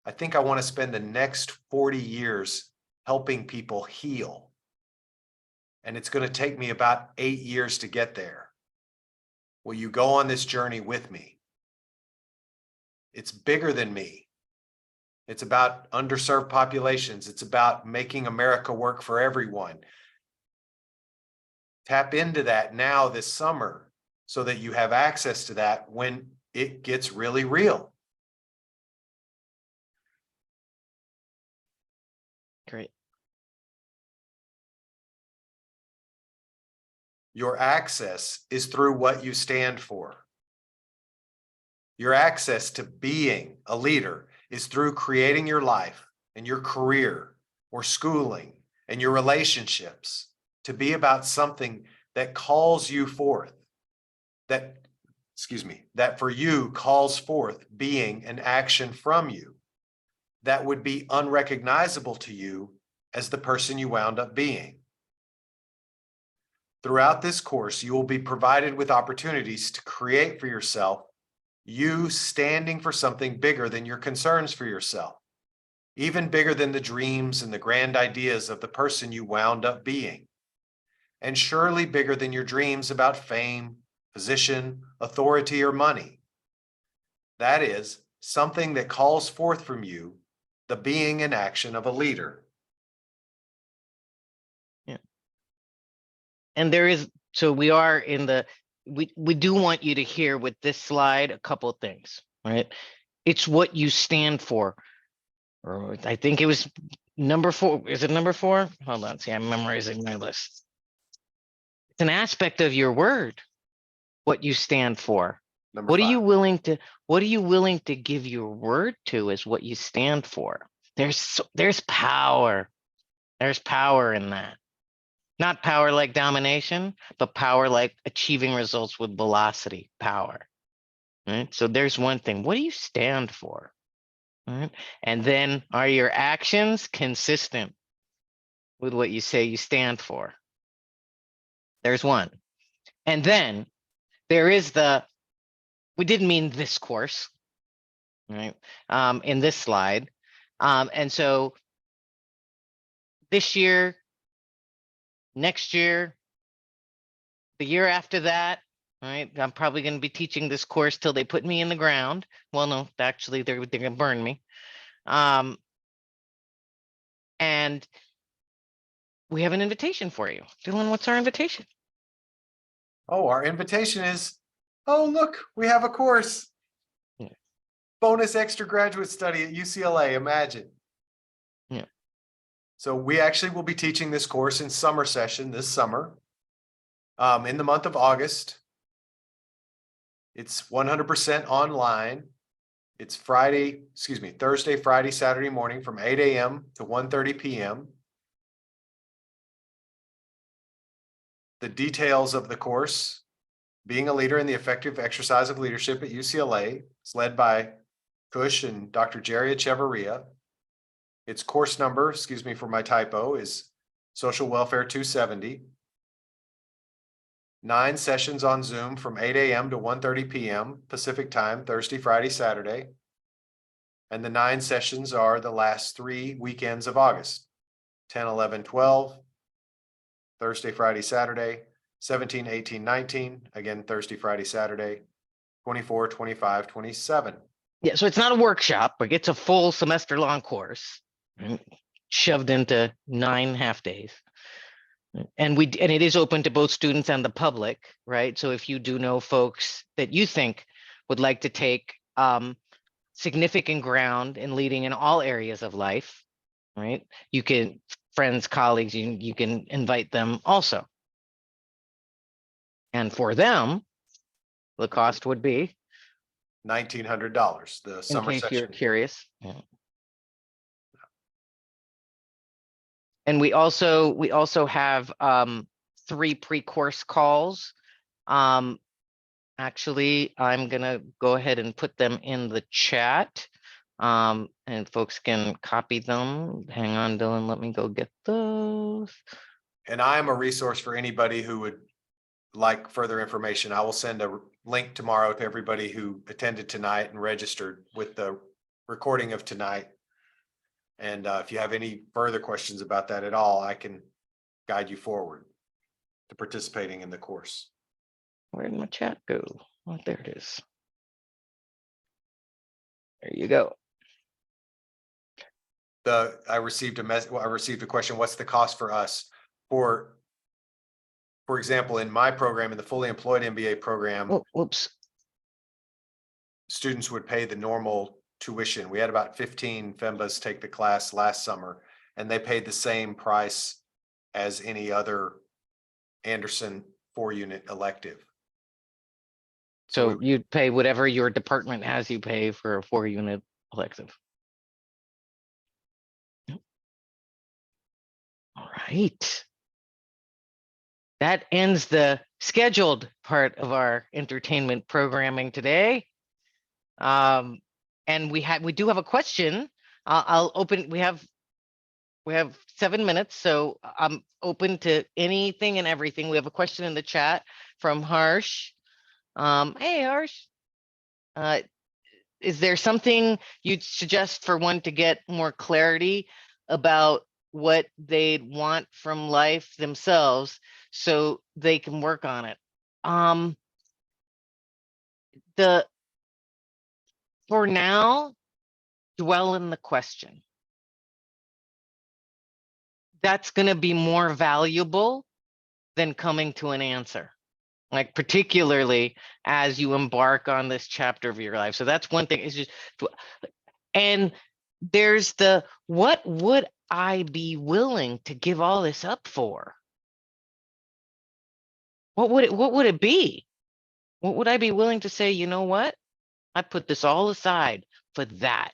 I think I want to spend the next 40 years helping people heal. And it's going to take me about 8 years to get there. Will you go on this journey with me? It's bigger than me. It's about underserved populations. It's about making America work for everyone. Tap into that now this summer so that you have access to that when it gets really real. Great. Your access is through what you stand for. Your access to being a leader is through creating your life and your career or schooling and your relationships to be about something that calls you forth, that for you calls forth being an action from you that would be unrecognizable to you as the person you wound up being. Throughout this course, you will be provided with opportunities to create for yourself, you standing for something bigger than your concerns for yourself, even bigger than the dreams and the grand ideas of the person you wound up being, and surely bigger than your dreams about fame, position, authority, or money. That is something that calls forth from you the being and action of a leader. And we are in the, we do want you to hear with this slide a couple of things, right? It's what you stand for. Or I think it was number 4. Is it number 4? Hold on, see, I'm memorizing my list. It's an aspect of your word, what you stand for. Number 5. What are you willing to give your word to is what you stand for. There's power. There's power in that. Not power like domination, but power like achieving results with velocity, power. Right? So there's one thing. What do you stand for? Right? And then are your actions consistent with what you say you stand for? There's one. And then there is we didn't mean this course, right? In this slide. And so this year, next year, the year after that, right? I'm probably going to be teaching this course till they put me in the ground. Well, no, actually, they're going to burn me. And we have an invitation for you. Dylan, what's our invitation? Oh, our invitation is, oh, look, we have a course. Yeah. Bonus extra graduate study at UCLA, imagine. Yeah. So we actually will be teaching this course in summer session this summer. In the month of August. It's 100% online. It's Thursday, Friday, Saturday morning from 8 a.m. to 1:30 p.m. The details of the course, being a leader in the effective exercise of leadership at UCLA, is led by Khush and Dr. Jerry Echevarria. Its course number, excuse me for my typo, is Social Welfare 270. 9 sessions on Zoom from 8 a.m. to 1:30 p.m. Pacific time, Thursday, Friday, Saturday. And the 9 sessions are the last 3 weekends of August, 10, 11, 12, Thursday, Friday, Saturday, 17, 18, 19, again, Thursday, Friday, Saturday, 24, 25, 27. Yeah, so it's not a workshop, but it's a full semester long course, right, shoved into 9 half days. And it is open to both students and the public, right? So if you do know folks that you think would like to take significant ground in leading in all areas of life, right? You can, friends, colleagues, you can invite them also. And for them, the cost would be $1,900, the in summer case session. you're curious. Yeah. And we also have 3 pre-course calls. Actually, I'm gonna go ahead and put them in the chat. And folks can copy them. Hang on, Dylan, let me go get those. And I am a resource for anybody who would like further information. I will send a link tomorrow to everybody who attended tonight and registered with the recording of tonight. And if you have any further questions about that at all, I can guide you forward to participating in the course. Where did my chat go? Oh, there it is. There you go. I received a question, what's the cost for us? For example, in my program, in the fully employed MBA program, Oh, whoops. students would pay the normal tuition. We had about 15 FEMBAs take the class last summer, and they paid the same price as any other Anderson 4-unit elective. So you'd pay whatever your department has you pay for a 4-unit elective. All right. That ends the scheduled part of our entertainment programming today. And we do have a question. I'll open, we have 7 minutes, so I'm open to anything and everything. We have a question in the chat from Harsh. Hey, Harsh. Is there something you'd suggest for one to get more clarity about what they'd want from life themselves so they can work on it? For now, dwell in the question. That's going to be more valuable than coming to an answer, like particularly as you embark on this chapter of your life. So that's one thing, is just, and there's the, what would I be willing to give all this up for? What would it be? What would I be willing to say, you know what? I put this all aside for that.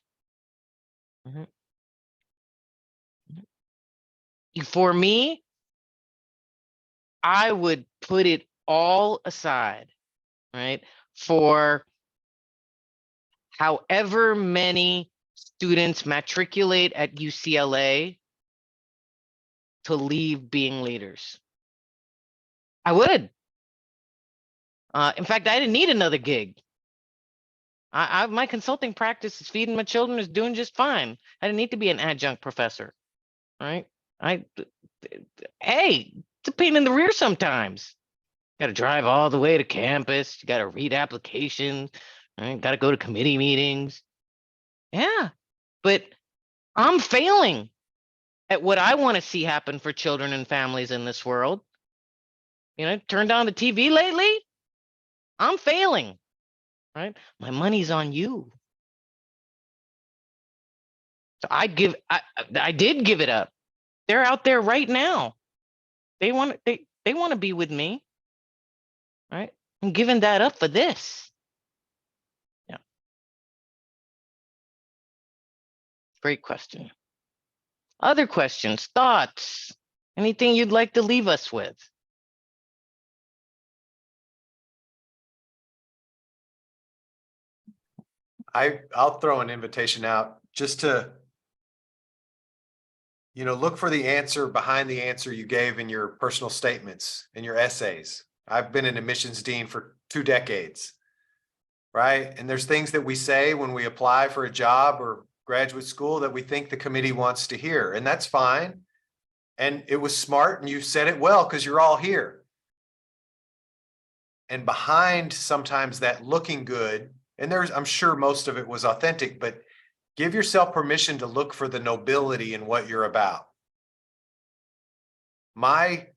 For me, I would put it all aside, right? For however many students matriculate at UCLA to leave being leaders. I would. In fact, I didn't need another gig. My consulting practice is feeding my children, is doing just fine. I didn't need to be an adjunct professor, right? Hey, it's a pain in the rear sometimes. Got to drive all the way to campus. You got to read applications, right? Got to go to committee meetings. Yeah, but I'm failing at what I want to see happen for children and families in this world. turned on the TV lately? I'm failing, right? My money's on you. So I did give it up. They're out there right now. They want to be with me, right? I'm giving that up for this. Yeah. Great question. Other questions, thoughts, anything you'd like to leave us with? I'll throw an invitation out just to, look for the answer behind the answer you gave in your personal statements, in your essays. I've been an admissions dean for 2 decades, right? And there's things that we say when we apply for a job or graduate school that we think the committee wants to hear, and that's fine. And it was smart, and you said it well because you're all here. And behind sometimes that looking good, and I'm sure most of it was authentic, but give yourself permission to look for the nobility in what you're about. My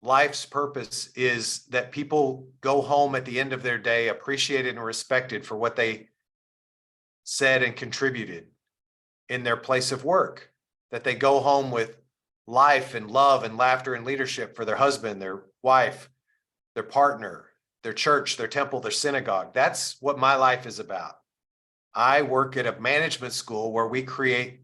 life's purpose is that people go home at the end of their day appreciated and respected for what they said and contributed in their place of work, that they go home with life and love and laughter and leadership for their husband, their wife, their partner, their church, their temple, their synagogue. That's what my life is about. I work at a management school where we create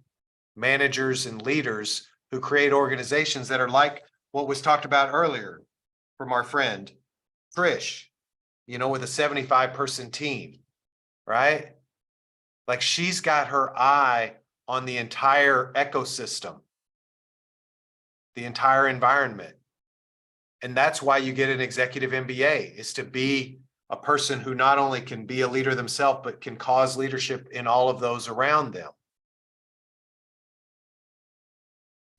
managers and leaders who create organizations that are like what was talked about earlier from our friend Trish, with a 75-person team, right? Like she's got her eye on the entire ecosystem, the entire environment. And that's why you get an executive MBA, is to be a person who not only can be a leader themselves, but can cause leadership in all of those around them.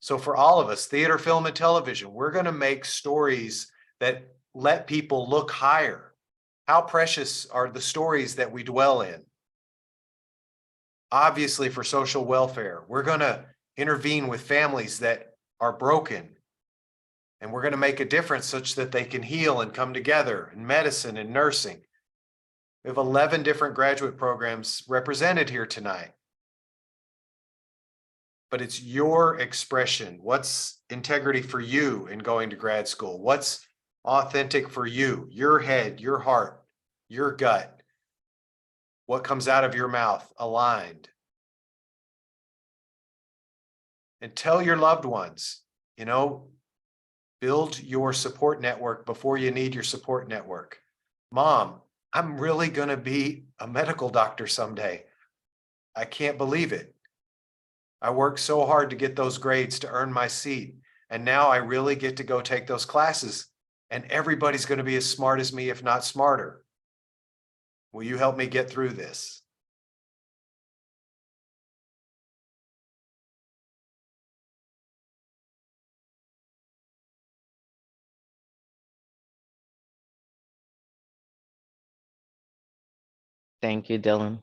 So for all of us, theater, film, and television, we're going to make stories that let people look higher. How precious are the stories that we dwell in? Obviously, for social welfare, we're going to intervene with families that are broken. And we're going to make a difference such that they can heal and come together in medicine and nursing. We have 11 different graduate programs represented here tonight. But it's your expression. What's integrity for you in going to grad school? What's authentic for you? Your head, your heart, your gut. What comes out of your mouth aligned. And tell your loved ones, build your support network before you need your support network. Mom, I'm really going to be a medical doctor someday. I can't believe it. I worked so hard to get those grades to earn my seat. And now I really get to go take those classes. And everybody's going to be as smart as me, if not smarter. Will you help me get through this? Thank you, Dylan.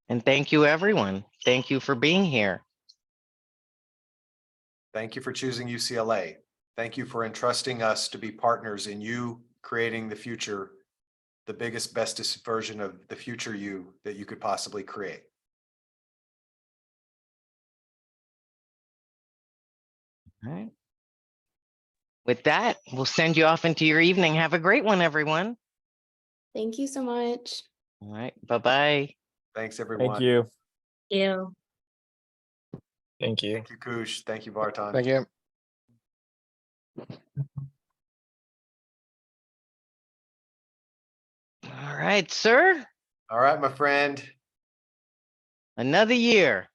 And thank you, everyone. Thank you for being here. Thank you for choosing UCLA. Thank you for entrusting us to be partners in you creating the future, the biggest, bestest version of the future you that you could possibly create. All right. With that, we'll send you off into your evening. Have a great one, everyone. Thank you so much. All right. Bye-bye. Thanks, everyone. Thank you. You. Thank you. Thank you, Khush. Thank you, Vartan. Thank you. All right, sir. All right, my friend. Another year.